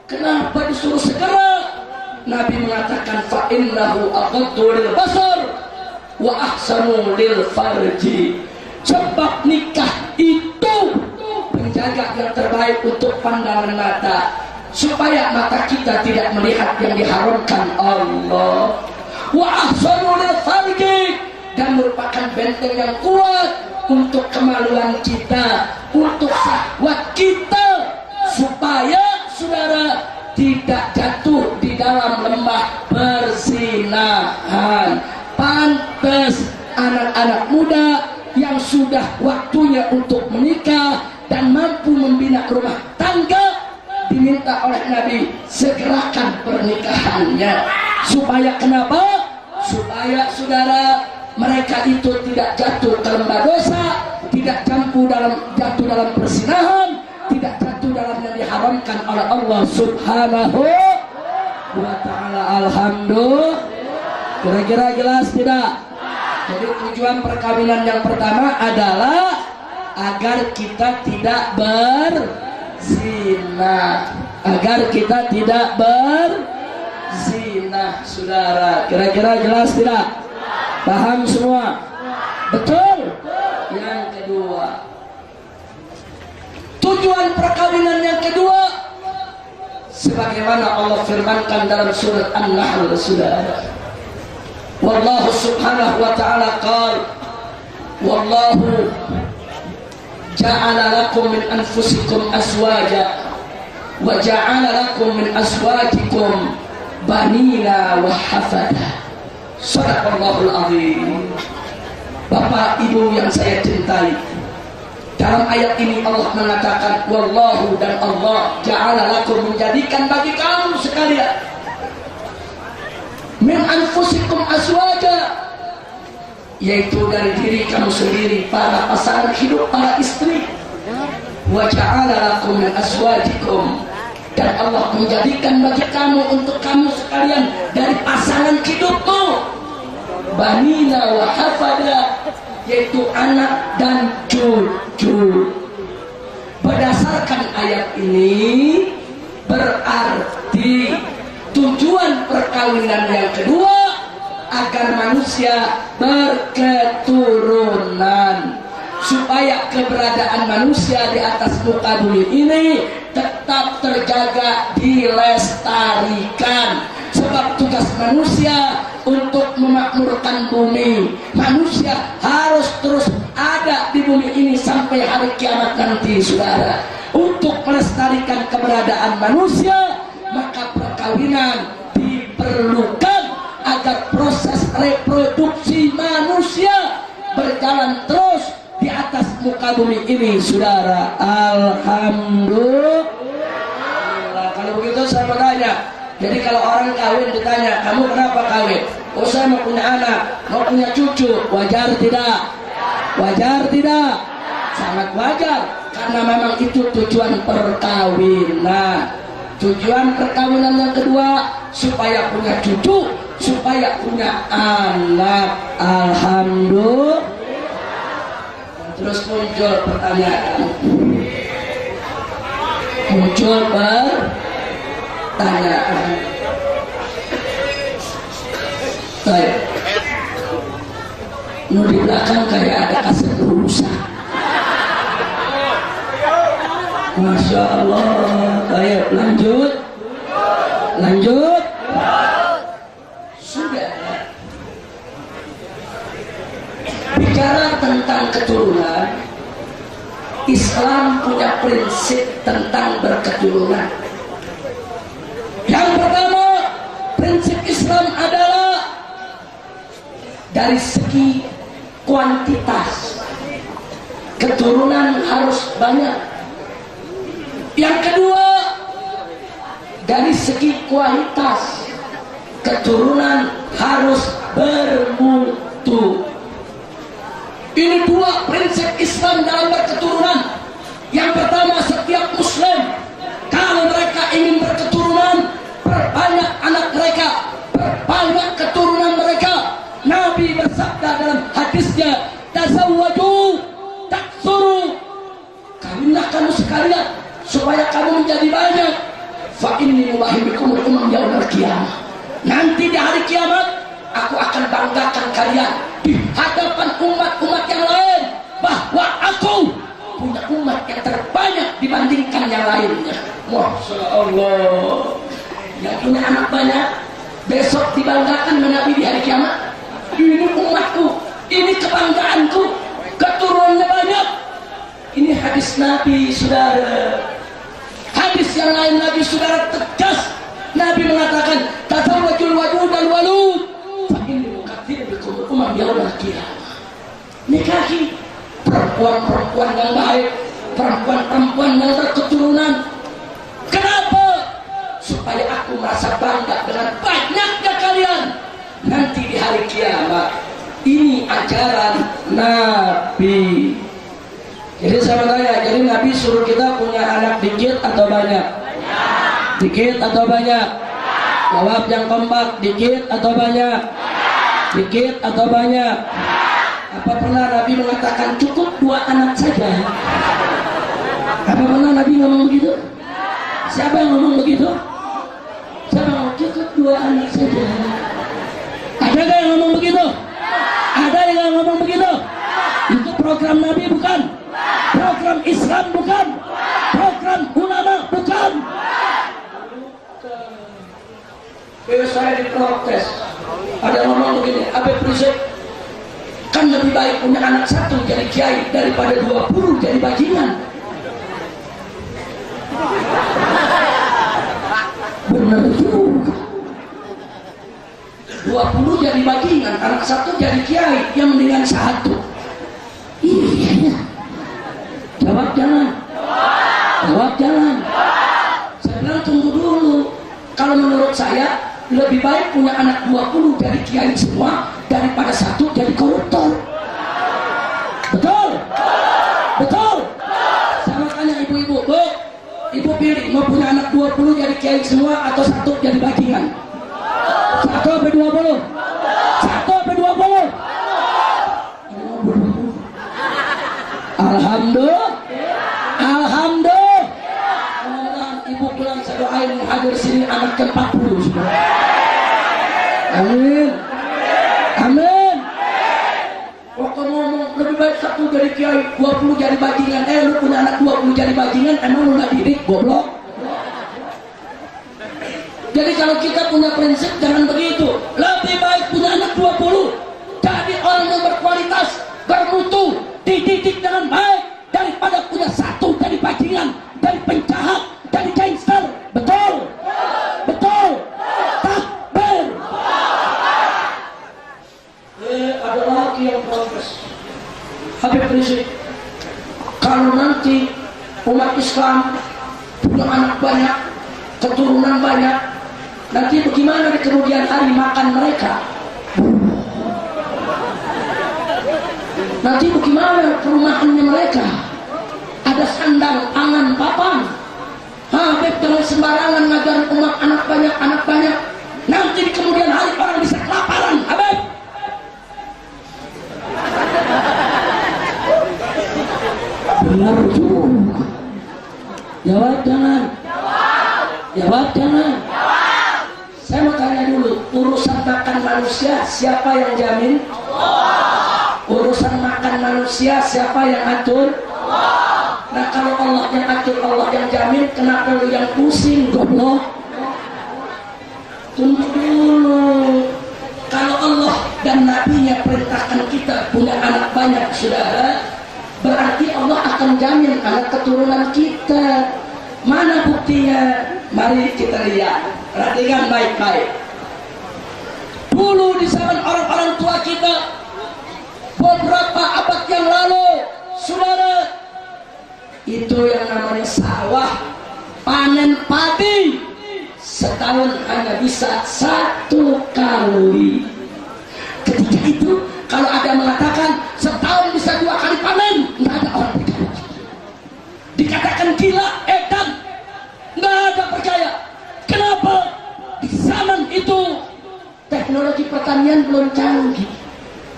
Kenapa disuruh segera? Nabi mengatakan fa innahu aqaddu lil basar wa ahsanu lil farji. Sebab nikah itu penjaga yang terbaik untuk pandangan mata, supaya mata kita tidak melihat yang diharamkan Allah. Wa ahsanu lil farji, dan merupakan benteng yang kuat untuk kemaluan kita, untuk syahwat kita, supaya saudara tidak jatuh di dalam lembah perzinahan. Pantas anak-anak muda yang sudah waktunya untuk menikah dan mampu membina rumah tangga, diminta oleh Nabi segerakan pernikahannya. Supaya kenapa? Supaya saudara mereka itu tidak jatuh ke lembah dosa, tidak jatuh dalam perzinahan, tidak jatuh dalam yang diharamkan oleh Allah Subhanahu wa ta'ala. Alhamdulillah. Kira-kira jelas tidak? Jadi tujuan perkawinan yang pertama adalah agar kita tidak berzina. Agar kita tidak berzina, saudara. Kira-kira jelas tidak? Paham semua? Betul? Yang kedua, tujuan perkawinan yang kedua, sebagaimana Allah firmankan dalam surat An-Nahl, saudara. Wallahu subhanahu wa ta'ala qala wallahu ja'ala lakum min anfusikum azwaja wa ja'ala lakum min azwajikum banina wa hafada. Shadaqallahul azim. Bapak Ibu yang saya cintai, dalam ayat ini Allah mengatakan wallahu, dan Allah ja'ala lakum, menjadikan bagi kamu sekalian min anfusikum azwaja, yaitu dari diri kamu sendiri, para pasangan hidup, para istri. Wa ja'ala lakum min azwajikum, dan Allah menjadikan bagi kamu, untuk kamu sekalian, dari pasangan hidupmu banina wa hafada, yaitu anak dan cucu. Berdasarkan ayat ini berarti tujuan perkawinan yang kedua agar manusia berketurunan, supaya keberadaan manusia di atas muka bumi ini tetap terjaga, dilestarikan. Sebab tugas manusia untuk memakmurkan bumi. Manusia harus terus ada di bumi ini sampai hari kiamat nanti, saudara. Untuk melestarikan keberadaan manusia, maka perkawinan diperlukan agar proses reproduksi manusia berjalan terus di atas muka bumi ini, saudara. Alhamdulillah. Kalau begitu saya mau tanya, jadi kalau orang kawin ditanya, kamu kenapa kawin? Oh, saya mau punya anak, mau punya cucu. Wajar tidak? Wajar tidak? Sangat wajar, karena memang itu tujuan perkawinan. Tujuan perkawinan yang kedua, supaya punya cucu, supaya punya anak. Alhamdulillah. Terus muncul pertanyaan, muncul pertanyaan. Baik, di belakang kayak ada kaset rusak. Masya Allah. Baik, lanjut. Lanjut. Sudah. Bicara tentang keturunan, Islam punya prinsip tentang berketurunan. Yang pertama, prinsip Islam adalah dari segi kuantitas, keturunan harus banyak. Yang kedua, dari segi kualitas, keturunan harus bermutu. Ini dua prinsip Islam dalam berketurunan. Yang pertama, setiap Muslim, kalau mereka ingin berketurunan, perbanyak anak mereka, perbanyak keturunan mereka. Nabi bersabda dalam hadisnya, tazawwaju taksuru, kawinlah kamu sekalian supaya kamu menjadi banyak. Fa inni mubahibikum umam yaumil qiyamah, nanti di hari kiamat aku akan banggakan kalian di hadapan umat-umat yang lain, bahwa aku punya umat yang terbanyak dibandingkan yang lainnya. Masya Allah. Yang punya anak banyak besok dibanggakan Nabi di hari kiamat. Ini umatku, ini kebanggaanku, keturunannya banyak. Ini hadis Nabi, saudara. Hadis yang lain Nabi, saudara, tegas. Nabi mengatakan, tazawwajul wadud al walud, fa inni mukatsir bikum umam yaumil qiyamah. Nikahi perempuan-perempuan yang baik, perempuan-perempuan yang berketurunan. Kenapa? Supaya aku merasa bangga dengan banyaknya kalian nanti di hari kiamat. Ini ajaran Nabi. Jadi saya bertanya, jadi Nabi suruh kita punya anak dikit atau banyak? Dikit atau banyak? Jawab yang kompak, dikit atau banyak? Dikit atau banyak? Apa pernah Nabi mengatakan cukup 2 anak saja? Apa pernah Nabi ngomong begitu? Siapa yang ngomong begitu? Siapa yang ngomong cukup 2 anak saja? Ada gak yang ngomong begitu? Ada yang ngomong begitu? Itu program Nabi bukan? Program Islam bukan? Program ulama bukan? Saya diprotes. Ada ngomong begini, Habib Rizik, kan lebih baik punya anak satu jadi kiai daripada 20 jadi bajingan. Benar juga. 20 jadi bajingan, anak satu jadi kiai, yang mendingan satu. Iya. Jawab jangan. Jawab jangan. Saya bilang tunggu dulu. Kalau menurut saya lebih baik punya anak 20 jadi kiai semua daripada satu jadi koruptor. Betul? Betul? Sama tanya ibu-ibu, Bu, ibu pilih mau punya anak 20 jadi kiai semua atau satu jadi bajingan? 1 sampai 20? 1 sampai 20? Alhamdulillah. Alhamdulillah. Mudah-mudahan ibu pulang saya doain hadir sini anak ke-40 sudah. Amin. Amin. Pokoknya ngomong lebih baik satu jadi kiai, 20 jadi bajingan. Lu punya anak 20 jadi bajingan, emang lu gak didik, goblok? Jadi kalau kita punya prinsip jangan begitu. Lebih baik punya anak 20 jadi orang yang berkualitas, bermutu, dididik dengan baik daripada punya satu dari bajingan, dari penjahat, dari gangster. Betul? Betul? Takbir. Ada lagi yang protes. Habib Rizik, kalau nanti umat Islam punya anak banyak, keturunan banyak, nanti bagaimana di kemudian hari makan mereka? Nanti bagaimana perumahannya mereka? Ada sandang, pangan, papan. Habib jangan sembarangan ngajar umat anak banyak. Nanti di kemudian hari orang bisa kelaparan, Habib. Benar juga. Jawab jangan. Jawab jangan. Saya mau tanya dulu, urusan makan manusia siapa yang jamin? Urusan makan manusia siapa yang atur? Nah kalau Allah yang atur, Allah yang jamin, kenapa lu yang pusing, goblok? Tunggu dulu. Kalau Allah dan Nabi-Nya perintahkan kita punya anak banyak, saudara, berarti Allah akan jamin anak keturunan kita. Mana buktinya? Mari kita lihat. Perhatikan baik-baik. Dulu di zaman orang-orang tua kita, beberapa abad yang lalu, saudara, itu yang namanya sawah, panen padi setahun hanya bisa 1 kali. Ketika itu kalau ada mengatakan setahun bisa 2 kali panen, nggak ada orang percaya. Dikatakan gila, edan, nggak ada percaya. Kenapa? Di zaman itu teknologi pertanian belum canggih,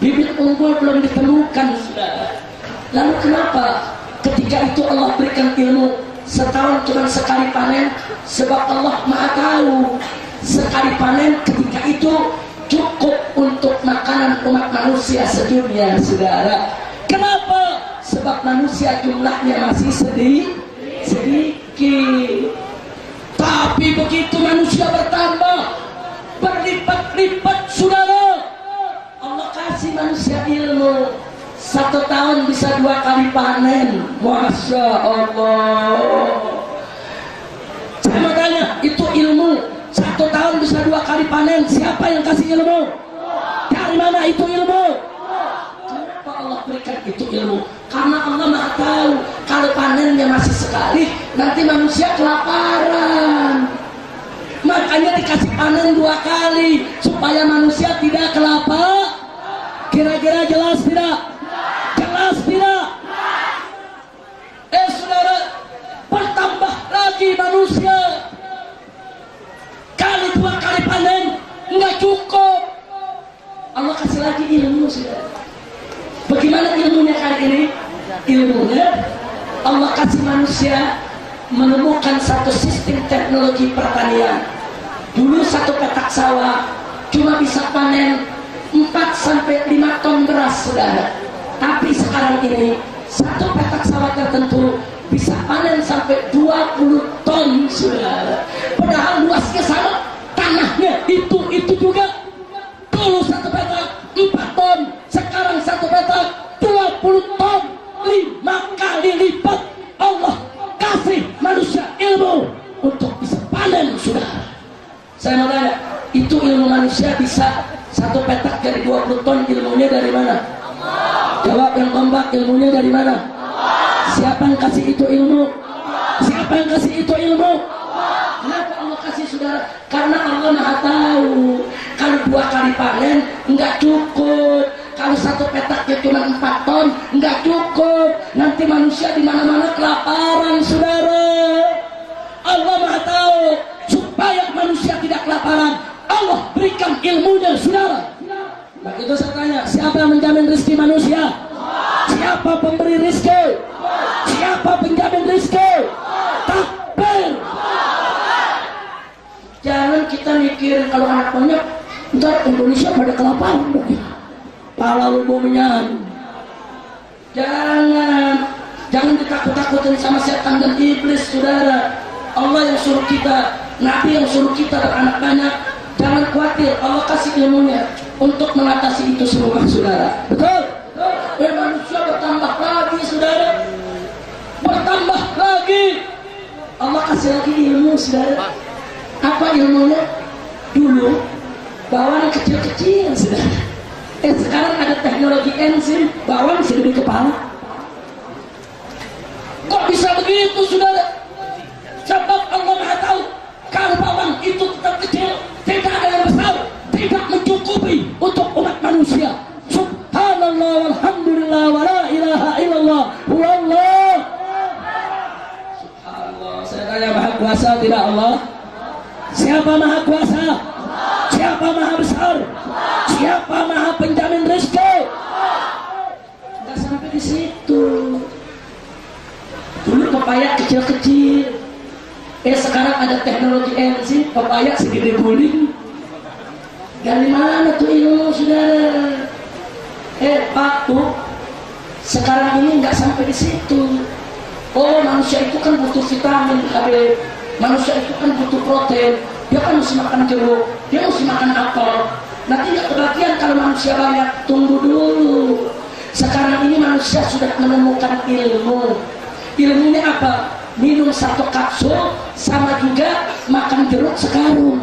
bibit unggul belum ditemukan, saudara. Lalu kenapa ketika itu Allah berikan ilmu setahun cuma sekali panen? Sebab Allah Maha tahu sekali panen ketika itu cukup untuk makanan umat manusia sedunia, saudara. Kenapa? Sebab manusia jumlahnya masih sedikit. Tapi begitu manusia bertambah, berlipat-lipat, saudara, Allah kasih manusia ilmu. 1 tahun bisa 2 kali panen. Masya Allah. Saya mau tanya, itu ilmu 1 tahun bisa 2 kali panen, siapa yang kasih ilmu? Dari mana itu ilmu? Kenapa Allah berikan itu ilmu? Karena Allah Maha tahu kalau panennya masih sekali, nanti manusia kelaparan. Makanya dikasih panen 2 kali supaya manusia tidak kelaparan. Kira-kira jelas tidak? Jelas tidak? Saudara, bertambah lagi manusia. Kali 2 kali panen nggak cukup. Allah kasih lagi ilmu, saudara. Bagaimana ilmunya kali ini? Ilmunya Allah kasih manusia menemukan satu sistem teknologi pertanian. Dulu 1 petak sawah cuma bisa panen 4-5 ton beras, saudara. Tapi sekarang ini 1 petak sawah tertentu bisa panen sampai 20 ton, saudara. Padahal luasnya sama, tanahnya itu juga. Dulu satu petak 4 ton, sekarang satu petak 20 ton, 5 kali lipat. Allah kasih manusia ilmu untuk bisa panen, saudara. Saya mau tanya, itu ilmu manusia bisa satu petak jadi 20 ton, ilmunya dari mana? Jawab yang kompak, ilmunya dari mana? Siapa yang kasih itu ilmu? Siapa yang kasih itu ilmu? Kenapa Allah kasih, saudara? Karena Allah Maha tahu kalau 2 kali panen enggak cukup, kalau satu petaknya cuma 4 ton enggak cukup, nanti manusia di mana-mana kelaparan, saudara. Allah Maha tahu supaya manusia tidak kelaparan, Allah berikan ilmunya, saudara. Nah, itu saya tanya, siapa yang menjamin rezeki manusia? Siapa pemberi rezeki? Siapa penjamin rezeki? Takbir. Jangan kita mikir kalau anak banyak ntar Indonesia pada kelaparan, pala lumpuhnya. Jangan ditakut-takutin sama setan dan iblis, saudara. Allah yang suruh kita, Nabi yang suruh kita beranak banyak. Jangan khawatir, Allah kasih ilmunya untuk mengatasi itu semua, saudara. Betul? Manusia bertambah lagi, saudara. Bertambah lagi. Allah kasih lagi ilmu, saudara. Apa ilmunya? Dulu bawang kecil-kecil, saudara. Sekarang ada teknologi enzim, bawang segede kepala. Kok bisa begitu, saudara? Sebab Allah Maha tahu kalau bawang itu tetap kecil, tidak ada yang besar, tidak mencukupi untuk umat manusia. Subhanallah walhamdulillah wa la ilaha illallah wallah. Subhanallah. Saya tanya, Maha Kuasa tidak Allah? Siapa Maha Kuasa? Siapa Maha Besar? Siapa Maha Penjamin rezeki? Tidak sampai di situ. Dulu pepaya kecil-kecil, sekarang ada teknologi enzim, pepaya segede guling. Dari mana tuh ilmu, saudara? Pak, Bu, sekarang ini nggak sampai di situ. Oh, manusia itu kan butuh vitamin, Habib. Manusia itu kan butuh protein. Dia kan mesti makan jeruk, dia mesti makan apel. Nanti nggak kebagian kalau manusia banyak. Tunggu dulu. Sekarang ini manusia sudah menemukan ilmu. Ilmunya apa? Minum 1 kapsul sama juga makan jeruk sekarung.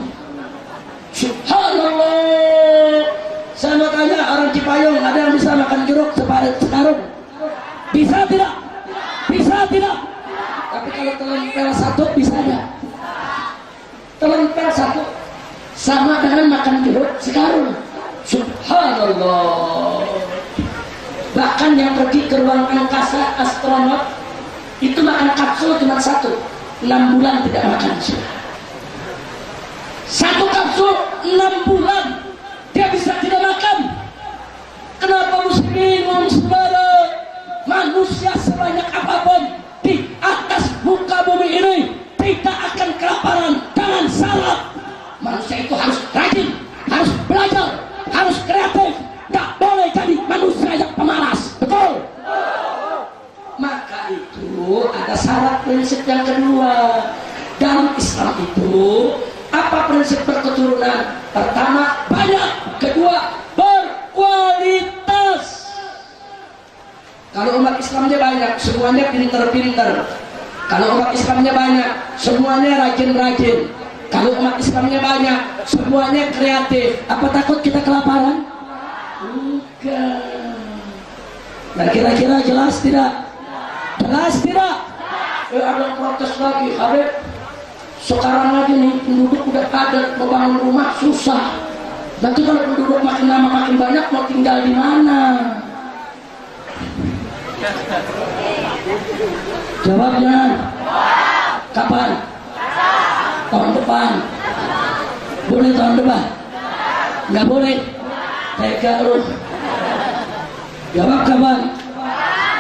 Subhanallah. Saya mau tanya, orang Cipayung ada yang bisa makan jeruk sekarung? Bisa tidak? Bisa tidak? Tapi kalau telempel 1 bisa enggak? Telempel 1 sama dengan makan jeruk sekarung. Subhanallah. Bahkan yang pergi ke ruang angkasa, astronot itu makan kapsul cuma 1, 6 bulan tidak makan. 1 kapsul 6 bulan dia bisa tidak makan. Kenapa mesti bingung, saudara? Manusia sebanyak apapun di atas muka bumi ini tidak akan kelaparan dengan syarat manusia itu harus rajin, harus belajar, harus kreatif, tak boleh jadi manusia yang pemalas. Betul? Maka itu ada syarat prinsip yang kedua. Dalam Islam itu apa prinsip berketurunan? Pertama, banyak. Kedua, berkualitas. Kalau umat Islamnya banyak, semuanya pinter-pinter. Kalau umat Islamnya banyak, semuanya rajin-rajin. Kalau umat Islamnya banyak, semuanya kreatif. Apa takut kita kelaparan? Bukan. Nah, kira-kira jelas tidak? Jelas tidak? Ada yang protes lagi, Habib. Sekarang lagi nih penduduk udah padat, mau bangun rumah susah. Nanti kalau penduduk makin lama makin banyak, mau tinggal di mana? Jawabnya kapan? Tahun depan. Boleh tahun depan? Nggak boleh. Tega lu. Jawab kapan?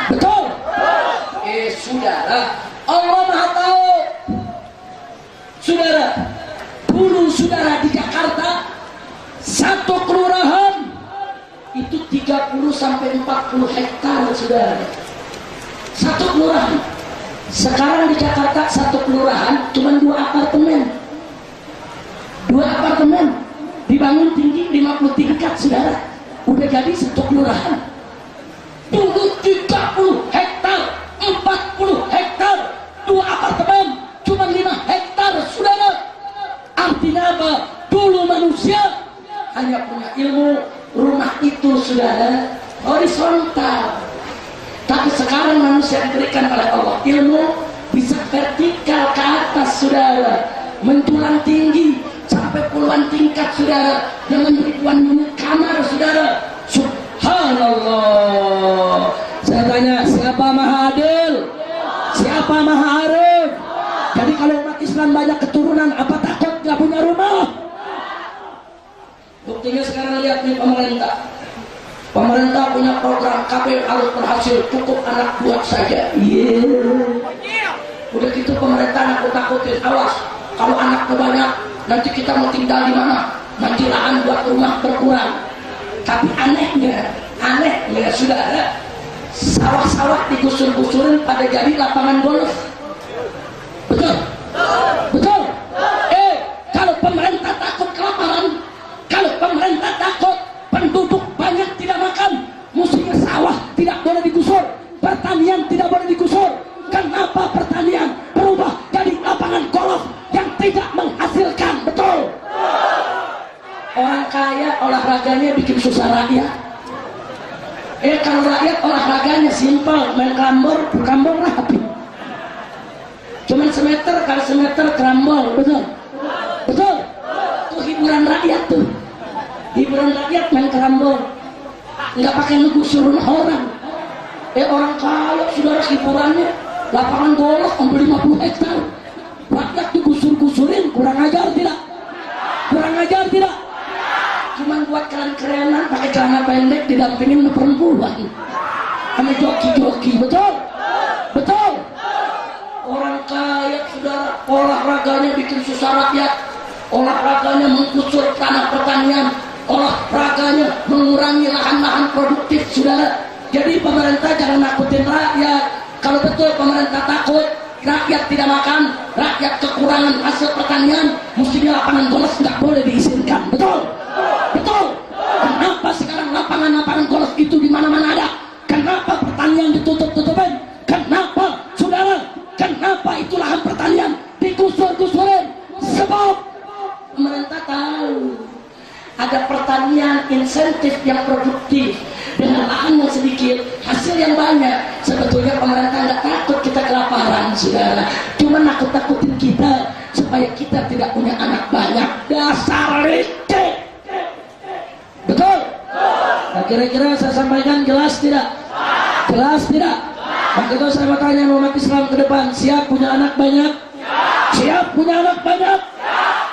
Betul. Saudara, Allah Maha tahu. Saudara, dulu saudara di Jakarta 1 kelurahan itu 30 sampai 40 hektar, saudara. 1 kelurahan. Sekarang di Jakarta 1 kelurahan cuma 2 apartemen. 2 2 apartemen dibangun tinggi 50 tingkat, saudara, udah jadi satu kelurahan. Dulu 30 hektar, 40 hektar, 2 apartemen cuma 5 hektar, saudara. Artinya apa? Dulu manusia hanya punya ilmu, rumah itu, saudara, horizontal. Tapi sekarang manusia diberikan oleh Allah ilmu bisa vertikal ke atas, saudara, menjulang tinggi sampai puluhan tingkat, saudara, dengan ribuan unit kamar, saudara. Subhanallah. Saya tanya, siapa maha adil? Siapa maha arif? Jadi kalau umat Islam banyak keturunan, apa takut gak punya rumah? Buktinya sekarang lihat nih pemerintah. Pemerintah punya program KPU harus berhasil, cukup anak 2 saja. Udah gitu pemerintah nakut-nakutin, awas kalau anaknya banyak nanti kita mau tinggal di mana? Nanti lahan buat rumah berkurang. Tapi anehnya saudara, sawah-sawah digusur-gusurin pada jadi lapangan golf. Betul? Betul? Kalau pemerintah takut kelaparan, kalau pemerintah takut penduduk banyak tidak makan, mestinya sawah tidak boleh digusur, pertanian tidak boleh digusur. Kenapa pertanian berubah jadi lapangan golf yang tidak menghasilkan? Betul? Orang kaya olahraganya bikin susah rakyat. Kalau rakyat olahraganya simpel, main kerambol rapi. Cuman semeter kali semeter kerambol, betul? Betul? Itu hiburan rakyat tuh. Hiburan rakyat main kerambol, nggak pakai ngegusurin orang. Orang kaya, saudara, hiburannya lapangan golf ambil 50 hektar. Rakyat digusur-gusurin, kurang ajar tidak? Kurang ajar tidak? Cuman buat keren-kerenan pakai celana pendek didampingin perempuan sama joki-joki, betul? Betul? Orang kaya, saudara, olahraganya bikin susah rakyat, olahraganya menggusur tanah pertanian, olahraganya mengurangi lahan-lahan produktif, saudara. Jadi pemerintah jangan nakutin rakyat. Kalau betul pemerintah takut rakyat tidak makan, rakyat kekurangan hasil pertanian, mestinya lapangan golf nggak boleh diizinkan, betul? Betul? Kenapa sekarang lapangan-lapangan golf itu di mana-mana ada? Kenapa pertanian ditutup-tutupin? Kenapa, saudara? Kenapa itu lahan pertanian digusur-gusurin? Sebab pemerintah tahu ada pertanian insentif yang produktif dengan lahan yang sedikit, hasil yang banyak. Sebetulnya pemerintah nggak takut kita kelaparan, saudara, cuma nakut-nakutin kita supaya kita tidak punya anak banyak. Dasar licik. Betul? Nah, kira-kira saya sampaikan jelas tidak? Jelas tidak? Maka itu saya mau tanya umat Islam ke depan, siap punya anak banyak? Siap punya anak banyak?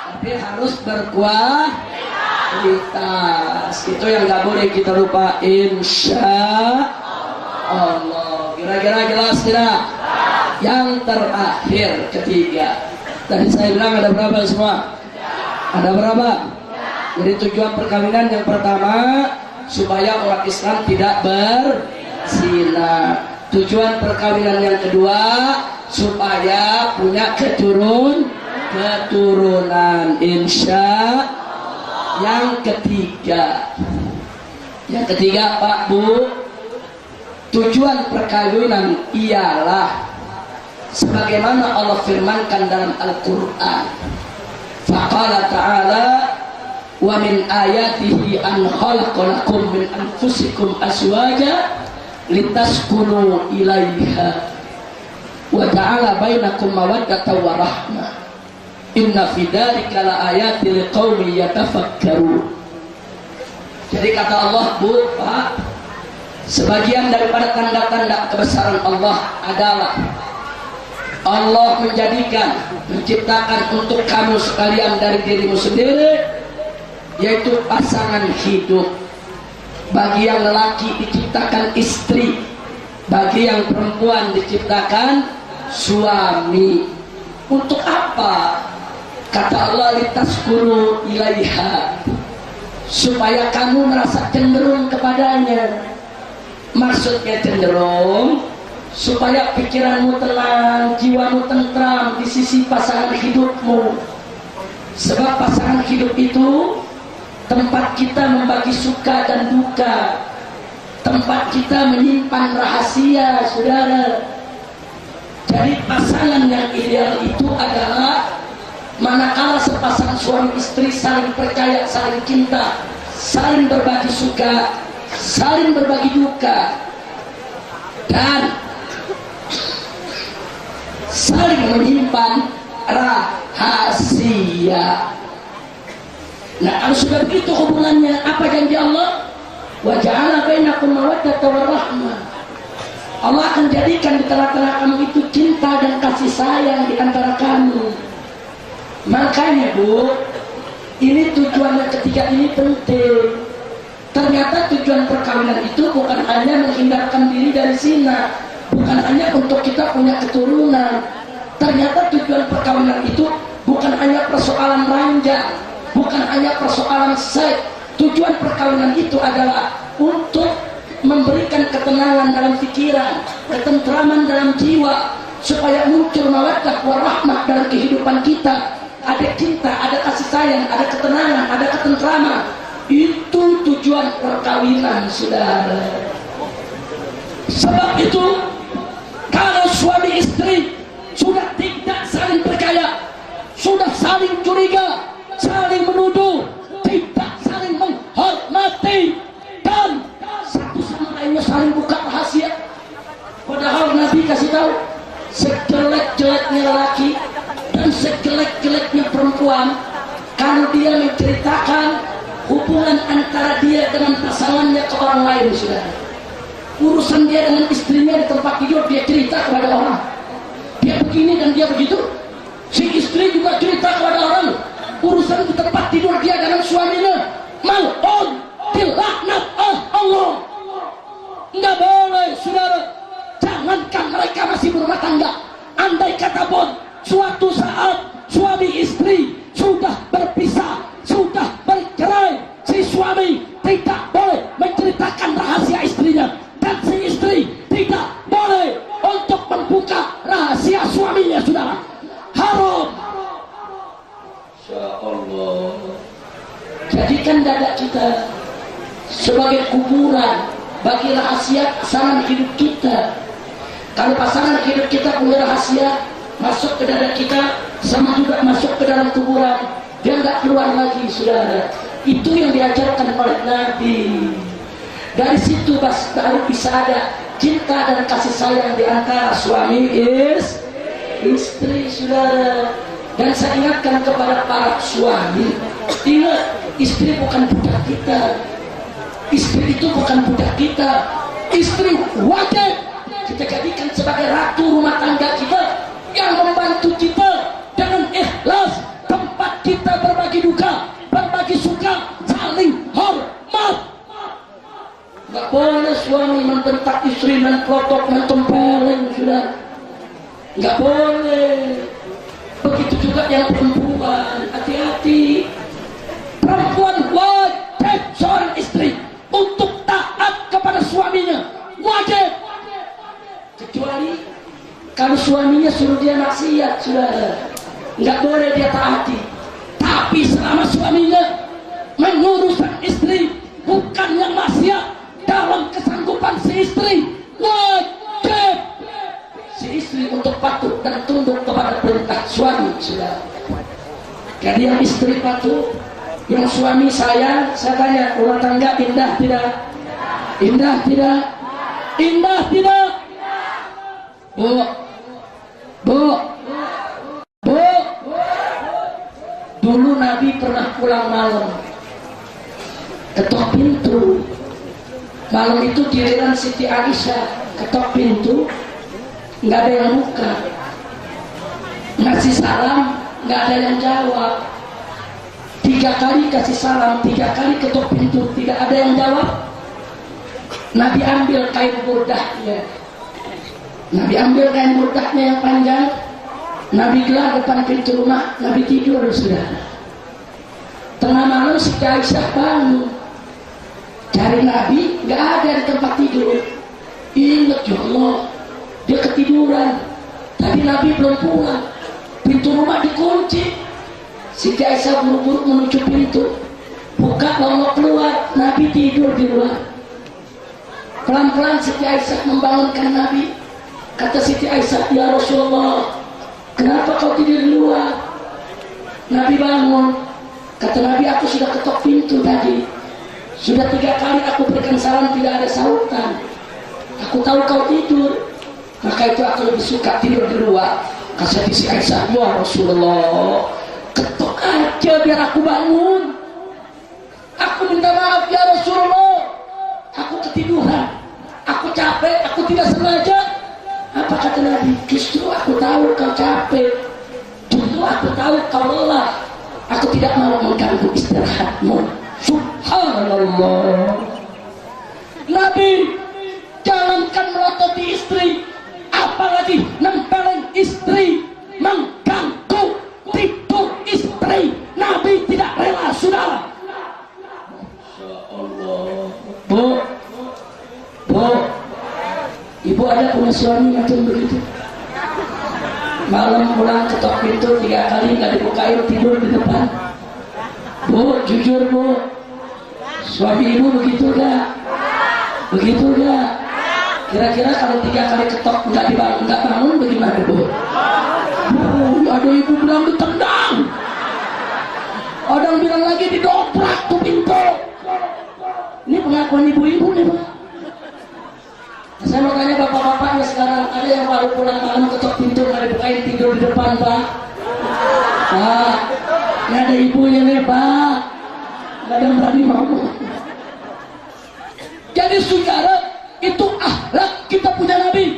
Tapi harus berkualitas. Itu yang nggak boleh kita lupa, insya Allah. Kira-kira jelas tidak? Yang terakhir, ketiga. Tadi saya bilang ada berapa semua? Ada berapa? Jadi tujuan perkawinan yang pertama supaya umat Islam tidak berzina. Tujuan perkawinan yang kedua supaya punya keturunan, insya. Yang ketiga Pak Bu, tujuan perkawinan ialah sebagaimana Allah firmankan dalam Al-Quran. Faqala ta'ala, wa min ayatihi an khalaqalakum min anfusikum azwaja litaskunu ilaiha wa ja'ala bainakum mawaddatan wa rahmah inna fi dzalika laayatin liqaumin yatafakkarun. Jadi kata Allah, Bu, Pak, sebagian daripada tanda-tanda kebesaran Allah adalah Allah menciptakan untuk kamu sekalian dari dirimu sendiri, yaitu pasangan hidup. Bagi yang lelaki diciptakan istri, bagi yang perempuan diciptakan suami. Untuk apa? Kata Allah, litaskunu ilaiha, supaya kamu merasa cenderung kepadanya. Maksudnya cenderung supaya pikiranmu tenang, jiwamu tentram di sisi pasangan hidupmu. Sebab pasangan hidup itu tempat kita membagi suka dan duka, tempat kita menyimpan rahasia, saudara. Jadi pasangan yang ideal itu adalah manakala sepasang suami istri saling percaya, saling cinta, saling berbagi suka, saling berbagi duka, dan saling menyimpan rahasia. Nah, kalau sudah begitu hubungannya, apa janji Allah? Wa ja'ala bainakum mawaddatan wa rahmah. Allah akan jadikan di tengah-tengah kamu itu cinta dan kasih sayang di antara kamu. Makanya Bu, ini tujuan yang ketiga ini penting. Ternyata tujuan perkawinan itu bukan hanya menghindarkan diri dari zina, bukan hanya untuk kita punya keturunan. Ternyata tujuan perkawinan itu bukan hanya persoalan ranjang, bukan hanya persoalan seks. Tujuan perkawinan itu adalah untuk memberikan ketenangan dalam pikiran, ketentraman dalam jiwa, supaya muncul mawaddah warahmah dalam kehidupan kita. Ada cinta, ada kasih sayang, ada ketenangan, ada ketentraman. Itu tujuan perkawinan, saudara. Sebab itu, kalau suami istri sudah tidak saling percaya, sudah saling curiga, saling menuduh, tidak saling menghormati, dan satu sama lainnya saling buka rahasia. Padahal Nabi kasih tahu, sejelek-jeleknya lelaki dan sejelek-jeleknya perempuan, kalau dia menceritakan hubungan antara dia dengan pasangannya ke orang lain, saudara, urusan dia dengan istrinya di tempat tidur, dia cerita kepada orang, dia begini dan dia begitu. Si istri juga cerita kepada orang, urusan di tempat tidur dia dengan suaminya, mal'un, dilaknat Allah. Nggak boleh, saudara. Jangankan mereka masih berumah tangga, andai kata pun suatu saat suami istri sudah berpisah, sudah bercerai, si suami tidak boleh menceritakan rahasia istrinya, dan si istri tidak boleh untuk membuka rahasia suaminya, saudara. Haram. Insya Allah. Jadikan dada kita sebagai kuburan bagi rahasia pasangan hidup kita. Kalau pasangan hidup kita punya rahasia masuk ke dada kita, sama juga masuk ke dalam kuburan, dia nggak keluar lagi, saudara. Itu yang diajarkan oleh Nabi. Dari situ baru bisa ada cinta dan kasih sayang di antara suami istri, saudara. Dan saya ingatkan kepada para suami, ingat, istri bukan budak kita. Istri itu bukan budak kita. Istri wajib kita jadikan sebagai ratu rumah tangga kita, yang membantu kita dengan ikhlas, tempat kita berbagi duka, berbagi suka, saling hormat. Gak boleh suami membentak istri dan pelotok mentempeleng, sudah. Gak boleh. Begitu juga yang perempuan, hati-hati. Perempuan wajib seorang istri untuk taat kepada suaminya, wajib. Kecuali kalau suaminya suruh dia maksiat, saudara, nggak boleh dia taati. Tapi selama suaminya menyuruh sang istri bukan yang maksiat, dalam kesanggupan si istri, wajib si istri untuk patuh dan tunduk kepada perintah suami, saudara. Jadi yang istri patuh, yang suami saya tanya, rumah tangga indah tidak? Indah tidak? Indah tidak? Bu, dulu Nabi pernah pulang malam, ketok pintu. Malam itu giliran Siti Aisyah ketok pintu, nggak ada yang buka. Ngasih salam, nggak ada yang jawab. 3 kali kasih salam, 3 kali ketok pintu, tidak ada yang jawab. Nabi ambil kain burdahnya. Nabi ambil kain burdahnya yang panjang, Nabi gelar depan pintu rumah, Nabi tidur, saudara. Tengah malam Siti Aisyah bangun, cari Nabi, nggak ada di tempat tidur. Ingat, ya Allah, dia ketiduran. Tadi Nabi belum pulang, pintu rumah dikunci. Siti Aisyah buru-buru menuju pintu, buka lalu keluar, Nabi tidur di luar. Pelan-pelan Siti Aisyah membangunkan Nabi. Kata Siti Aisyah, ya Rasulullah, kenapa kau tidur di luar? Nabi bangun. Kata Nabi, aku sudah ketok pintu tadi. Sudah 3 kali aku berikan salam, tidak ada sautan. Aku tahu kau tidur, maka itu aku lebih suka tidur di luar. Kata Siti Aisyah, ya Rasulullah, ketok aja biar aku bangun. Aku minta maaf ya Rasulullah, aku ketiduran, aku capek, aku tidak sengaja. Apa kata Nabi? Justru aku tahu kau capek, justru aku tahu kau lelah. Aku tidak mau mengganggu istirahatmu. Subhanallah. Nabi jangankan melototi istri, apalagi nempelin istri, mengganggu tidur istri, Nabi tidak rela, saudara. Masya Allah. Bu, ibu ada punya suami macam begitu? Malam pulang ketok pintu 3 kali nggak dibukain, tidur di depan. Bu, jujur bu, suami ibu begitu gak? Begitu gak? Kira-kira kalau 3 kali ketok nggak bangun bagaimana bu? Ada ibu bilang ditendang, ada yang bilang lagi didobrak tuh pintu. Ini pengakuan ibu-ibu nih bu. Saya mau tanya bapak-bapaknya sekarang, ada yang baru pulang malam ketok pintu nggak dibukain, tidur di depan pak? Pak, ini ada ibunya nih pak, nggak ada yang berani ngomong. Jadi saudara, itu akhlak kita punya Nabi.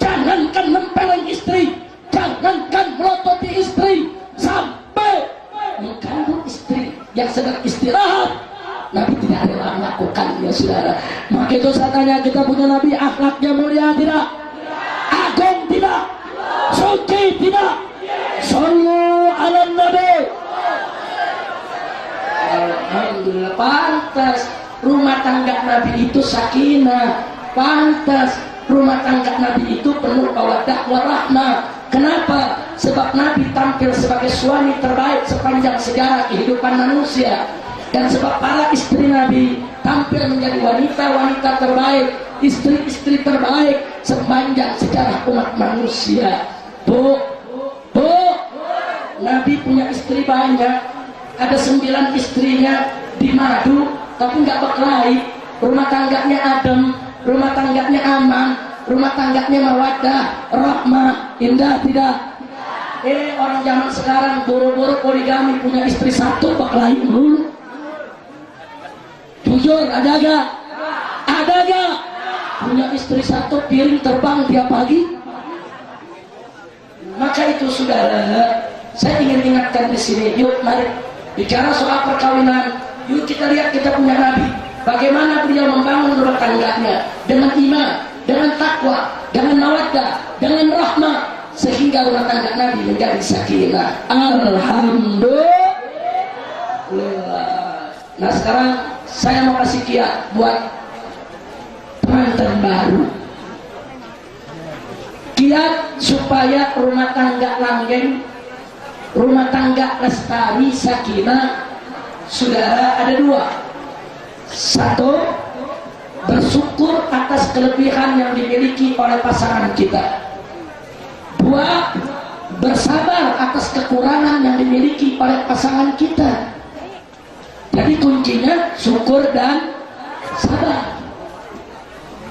Jangankan nempelin istri, jangankan melototi istri, sampai mengganggu istri yang sedang istirahat, Nabi tidak rela melakukan, ya saudara. Maka itu saya tanya, kita punya Nabi akhlaknya mulia tidak? Agung tidak? Suci tidak? Sallu ala Nabi. Alhamdulillah, pantas rumah tangga Nabi itu sakinah, pantas rumah tangga Nabi itu penuh mawaddah warahmah. Kenapa? Sebab Nabi tampil sebagai suami terbaik sepanjang sejarah kehidupan manusia. Dan sebab para istri Nabi tampil menjadi wanita-wanita terbaik, istri-istri terbaik sepanjang sejarah umat manusia. Bu, Nabi punya istri banyak. Ada 9 istrinya di madu, tapi nggak berkelahi. Rumah tangganya adem, rumah tangganya aman, rumah tangganya mawaddah, rahmah, indah tidak? Orang zaman sekarang buru-buru poligami, punya istri 1 berkelahi dulu. Jujur, ada gak? Ada gak? Punya istri 1 piring terbang tiap pagi. Maka itu saudara, saya ingin ingatkan di sini. Yuk mari bicara soal perkawinan. Yuk kita lihat kita punya Nabi, bagaimana beliau membangun rumah tangganya dengan iman, dengan takwa, dengan mawaddah, dengan rahmah, sehingga rumah tangga Nabi menjadi sakinah. Alhamdulillah. Nah sekarang saya mau kasih kiat buat pengantin baru. Kiat supaya rumah tangga langgeng, rumah tangga lestari, sakinah. Saudara, ada 2. 1, bersyukur atas kelebihan yang dimiliki oleh pasangan kita. 2, bersabar atas kekurangan yang dimiliki oleh pasangan kita. Jadi kuncinya syukur dan sabar.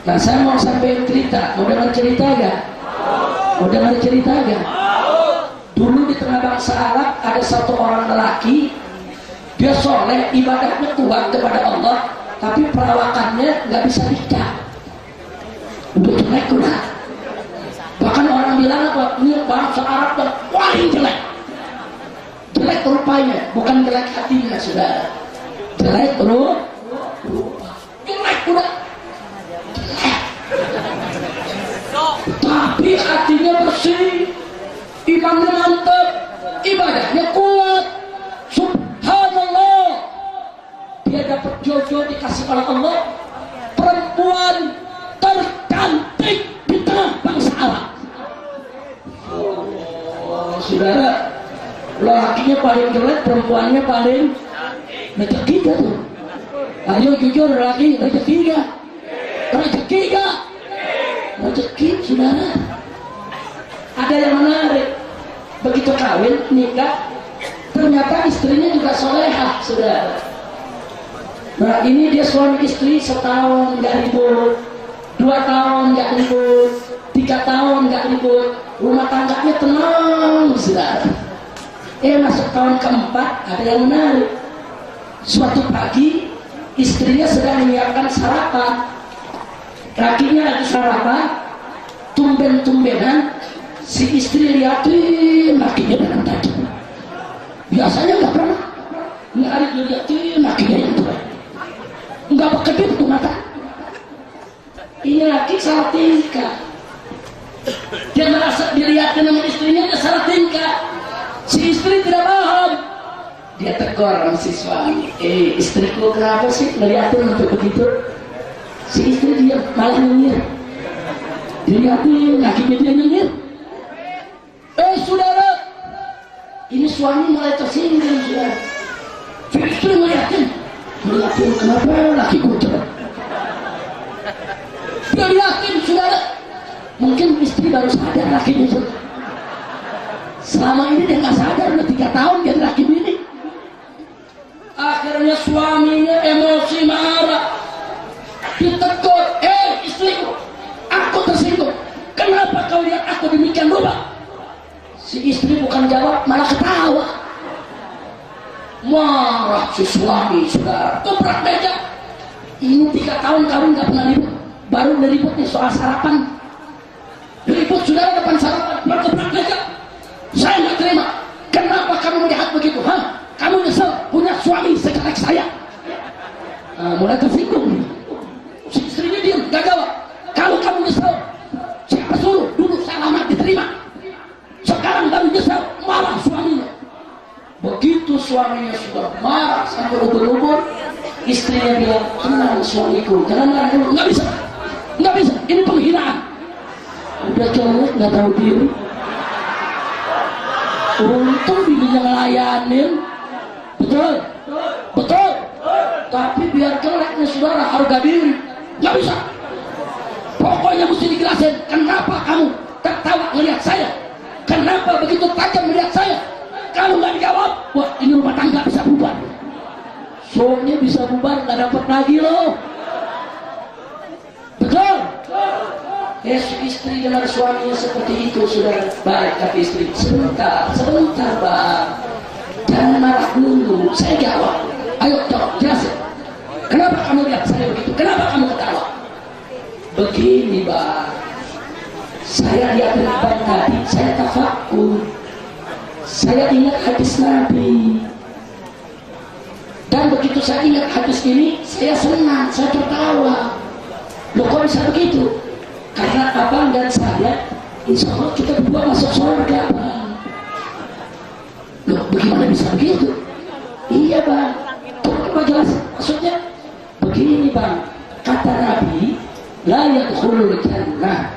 Nah saya mau sampaikan cerita. Mau dengar cerita gak? Mau dengar cerita gak? Dulu di tengah bangsa Arab ada 1 orang lelaki. Dia soleh, ibadahnya kuat kepada Allah, tapi perawakannya nggak bisa nikah. Udah jelek udah. Bahkan orang bilang apa? Ini bangsa Arab yang paling jelek. Jelek rupanya, bukan jelek hatinya saudara. Jelek bro, jelek udah. Tapi hatinya bersih, imannya mantap, ibadahnya kuat. Subhanallah, dia dapat jodoh dikasih oleh Allah, perempuan tercantik di tengah bangsa Arab. Oh, saudara, lakinya paling jelek, perempuannya paling rezeki tuh. Ayo jujur lagi, rezeki gak? Rezeki gak? Rezeki saudara. Ada yang menarik, begitu kawin nikah ternyata istrinya juga solehah saudara. Nah ini dia suami istri setahun gak ribut, 2 tahun gak ribut, 3 tahun gak ribut, rumah tangganya tenang saudara. Masuk tahun keempat ada yang menarik. Suatu pagi istrinya sedang menyiapkan sarapan, lakinya lagi sarapan, tumben-tumbenan si istri liatin lakinya dengan tajam. Biasanya nggak pernah, nyari liatin lakinya yang tua, nggak berkedip tuh mata. Ini laki salah tingkah, dia merasa dilihatin sama istrinya, dia salah tingkah. Si istri tidak paham, dia tegur sama si suami, istriku kenapa sih ngeliatin sampai begitu? Si istri dia malah nyengir, dilihatin lakinya dia nyengir. Saudara, ini suami mulai tersinggung saudara. Si istri ngeliatin kenapa lakiku coba? Dia lihatin saudara, mungkin istri baru sadar lakinya saudara. Selama ini dia nggak sadar, udah 3 tahun dia laki bini. Akhirnya suaminya emosi marah, ditegur, istriku, aku tersinggung, kenapa kau lihat aku demikian rupa? Si istri bukan jawab, malah ketawa. Marah si suami saudara, gebrak meja. Ini 3 tahun kawin nggak pernah ribut, baru ribut nih soal sarapan. Ribut saudara depan sarapan, bergebrak meja. Saya nggak terima. Kenapa kamu melihat begitu? Kamu nyesel punya suami sejelek saya? Mulai tersinggung. Si istrinya diam, gak jawab. Kalau kamu nyesel, siapa suruh dulu salaman diterima? Sekarang baru nyesel, marah suaminya. Begitu suaminya sudah marah sampai ubur-ubur, istrinya bilang, tenang suamiku, jangan marah dulu. Nggak bisa, nggak bisa. Ini penghinaan. Udah jelek, nggak tahu diri. Untung bininya ngelayanin. Betul, betul. Tapi biar jeleknya saudara harga diri, nggak bisa. Pokoknya mesti dijelasin, kenapa kamu tertawa melihat saya? Kenapa begitu tajam melihat saya? Kalau nggak dijawab, wah ini rumah tangga bisa bubar. Suaminya bisa bubar, nggak dapat lagi loh. Betul. Istri dengan suaminya seperti itu sudah baik, tapi istri sebentar bang, jangan marah dulu. Saya jawab, ayo jawab, jelasin. Kenapa kamu lihat saya begitu? Kenapa kamu ketawa? Begini bang, saya lihat bang tadi, saya tafakur, saya ingat hadis Nabi, dan begitu saya ingat hadis ini, saya senang, saya tertawa. Loh kok bisa begitu? Karena abang dan saya, insya Allah kita berdua masuk surga bang. Loh bagaimana bisa begitu? Iya bang, coba jelas maksudnya. Begini bang, kata Nabi, la yadkhulul jannah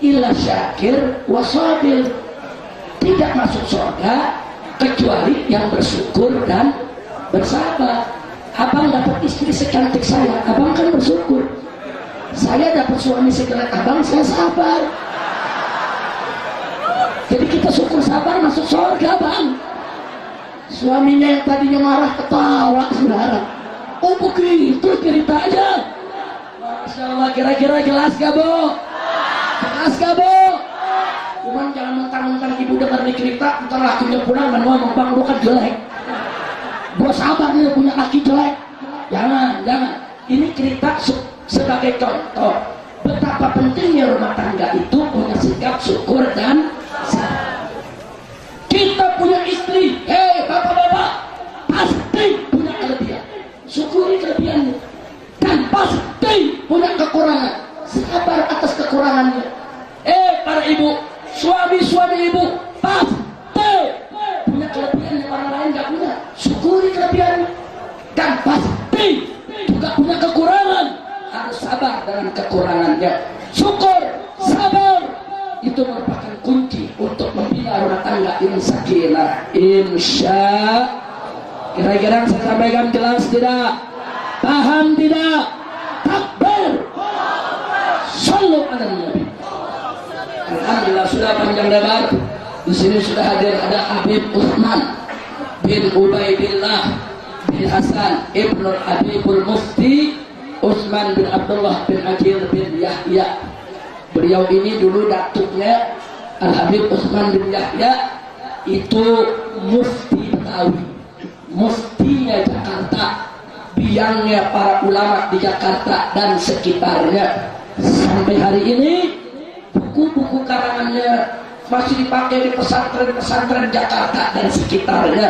illa syakir wa sabir. Tidak masuk surga kecuali yang bersyukur dan bersabar. Abang dapat istri secantik saya, abang kan bersyukur. Saya dapat suami sejelek abang, saya sabar. Jadi kita syukur sabar masuk surga bang. Suaminya yang tadinya marah ketawa saudara. Oh begitu ceritanya. Masya Allah, kira-kira jelas gak bu? Jelas gak bu? Cuman jangan mentang-mentang ibu dengar nih cerita, ntar lakinya pulang dan ngomong bang lu kan jelek. Gua sabar nih punya laki jelek. Jangan. Ini cerita sebagai contoh betapa pentingnya rumah tangga itu punya sikap syukur dan sabar. Kita punya istri, bapak-bapak, pasti punya kelebihan, syukuri kelebihannya, dan pasti punya kekurangan, sabar atas kekurangannya. Para ibu, suami-suami ibu, pasti punya kelebihan yang orang lain gak punya, syukuri kelebihannya, dan pasti juga punya kekurangan, harus sabar dengan kekurangannya. Syukur, sabar, itu merupakan kunci untuk membina rumah tangga sakinah insya. Kira-kira saya sampaikan jelas tidak? Paham tidak? Takbir. Sallu ala Nabi. Alhamdulillah sudah panjang lebar. Di sini sudah hadir ada Habib Utsman bin Ubaidillah bin Hasan Ibnu Habibul Mufti Utsman bin Abdullah bin Akil bin Yahya. Beliau ini dulu datuknya Al Habib Utsman bin Yahya itu mufti Betawi, muftinya Jakarta, biangnya para ulama di Jakarta dan sekitarnya. Sampai hari ini buku-buku karangannya masih dipakai di pesantren-pesantren Jakarta dan sekitarnya,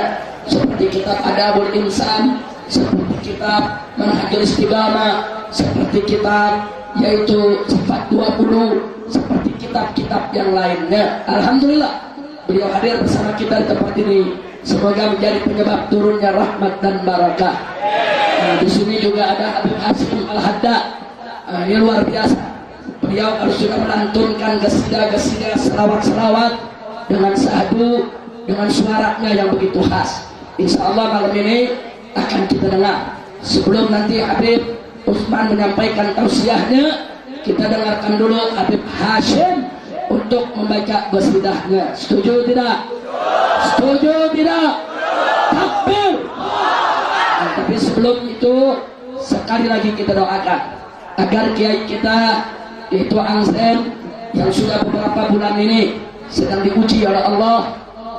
seperti kitab Adabul Insan, seperti kitab Manhajul Istiqamah, seperti kitab yaitu Sifat 20, seperti kitab-kitab yang lainnya. Alhamdulillah beliau hadir bersama kita di tempat ini. Semoga menjadi penyebab turunnya rahmat dan barakah. Nah, di sini juga ada Habib Hasim Al-Hadda. Ini luar biasa. Beliau harus juga melantunkan gesida-gesida, selawat-selawat dengan sahdu, dengan suaranya yang begitu khas. Insya Allah malam ini akan kita dengar. Sebelum nanti Habib Utsman menyampaikan tausiahnya, kita dengarkan dulu Habib Hashim untuk membaca gesidahnya. Setuju tidak? Setuju tidak? Takbir. Nah, tapi sebelum itu sekali lagi kita doakan agar kiai kita yaitu Angsen yang sudah beberapa bulan ini sedang diuji oleh Allah,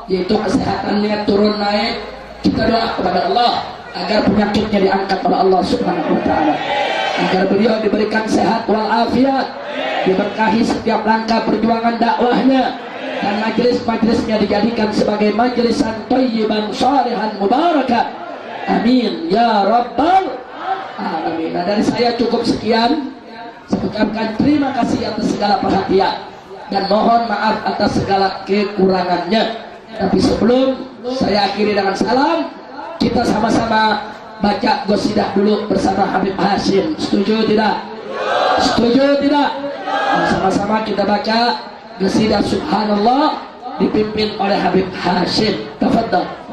yaitu kesehatannya turun naik. Kita doa kepada Allah agar penyakitnya diangkat oleh Allah Subhanahu wa taala, agar beliau diberikan sehat walafiat, diberkahi setiap langkah perjuangan dakwahnya, dan majelis-majelisnya dijadikan sebagai majlisan thayyiban shalihan mubarakah. Amin ya rabbal alamin. Nah, dari saya cukup sekian. Saya ucapkan terima kasih atas segala perhatian dan mohon maaf atas segala kekurangannya. Tapi sebelum saya akhiri dengan salam, kita sama-sama baca qasidah dulu bersama Habib Hashim. Setuju tidak? Setuju tidak? Dan sama-sama kita baca qasidah Subhanallah dipimpin oleh Habib Hashim. Tafadhal.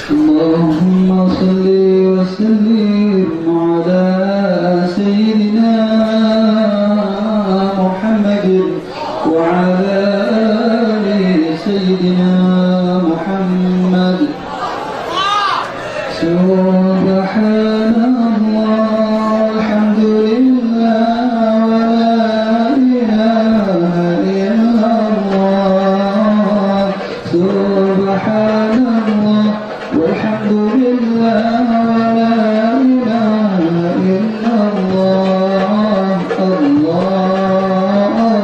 اللهم صل وسلم على سيدنا محمد وعلى آل سيدنا محمد. سبحان الله الحمد لله ولا إله إلا الله. سبحان الله والحمد لله ولا إله إلا الله. الله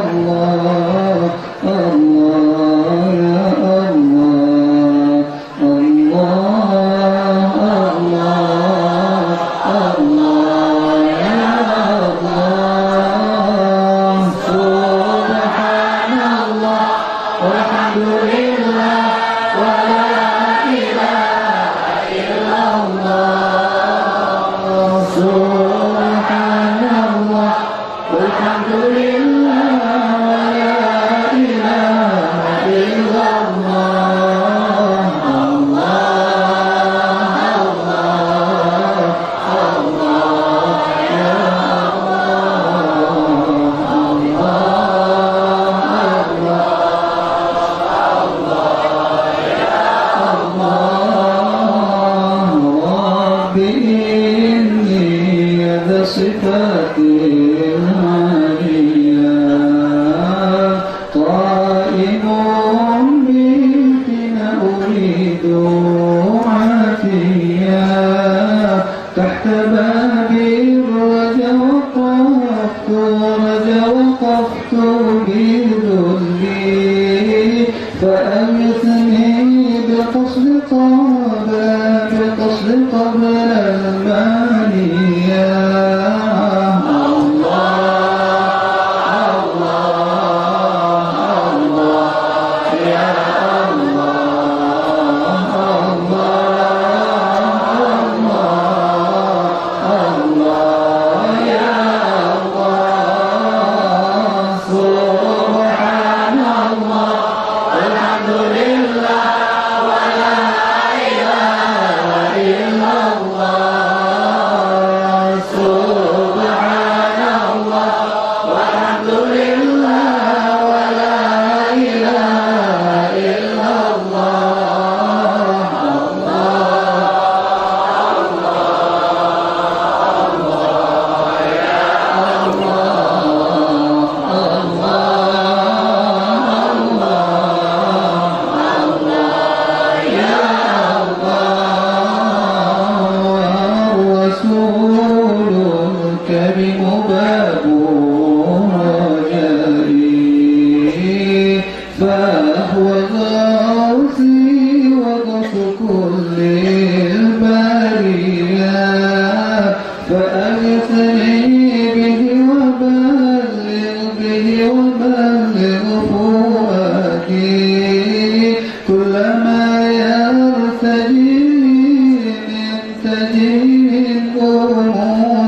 الله الله يا الله. الله الله الله يا الله. سبحان الله والحمد لله ولا سبحان الله والحمد لله ولا إله إلا الله. الله الله الله يا الله. إني ذا صفات العالية قائم بك أريد عافية تحت باب الرجا وقفت بذلي فأغثني بقصد قبل المانية. الله الله الله يا الله. الله الله الله يا الله. تجري من قرونها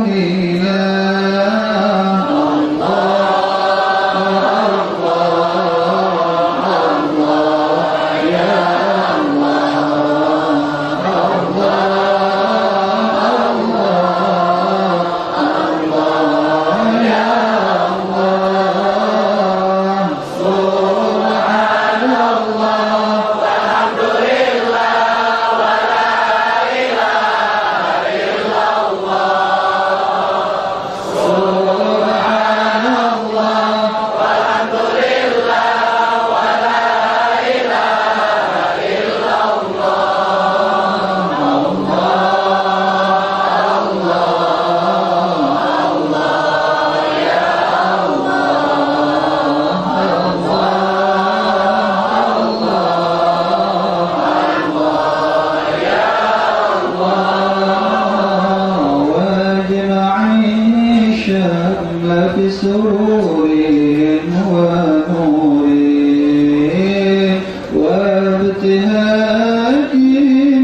في سرور ونور وابتهاج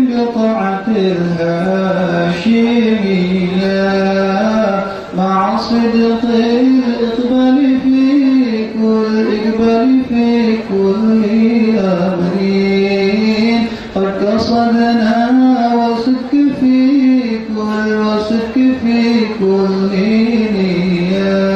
بطاعة الهاشمية مع صدق الإقبال في كل أمر قد قصدنا وصدق في كل نية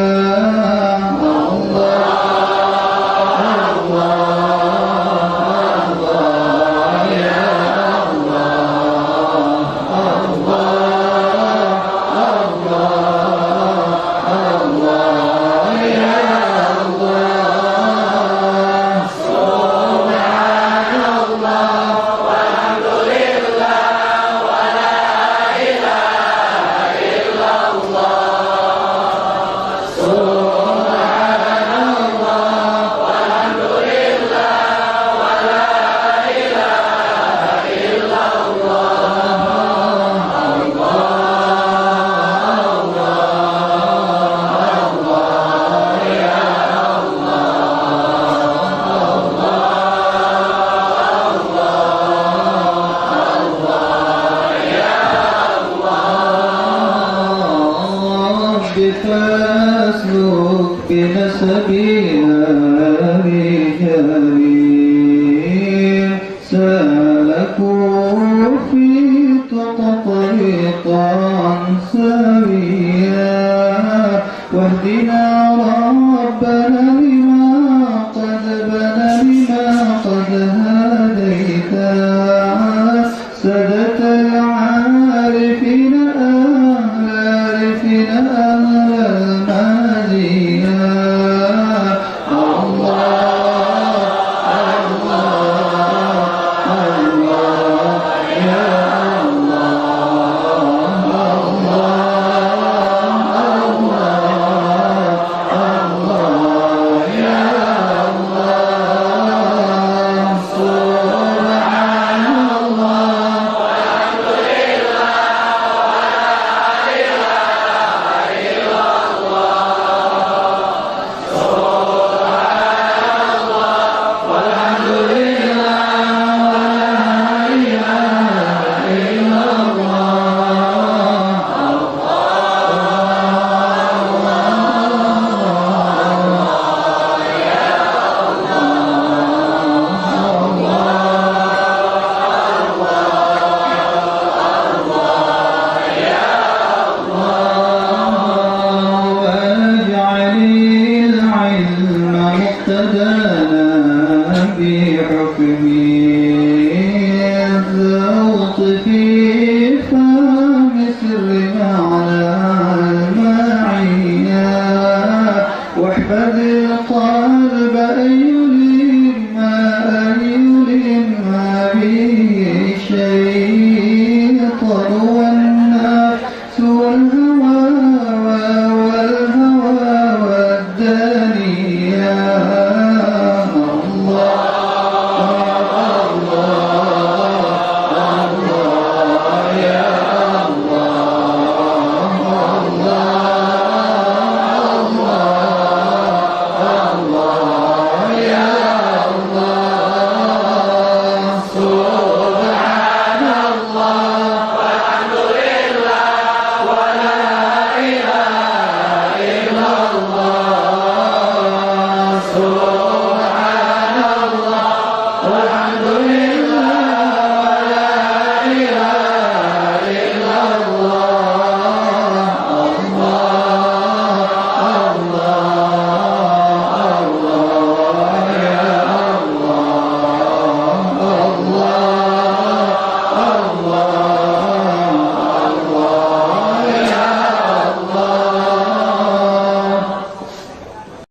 فاسلك بنا سبيل رجال سلكوا في طريقا سويا واهدنا ربنا لما قد هديت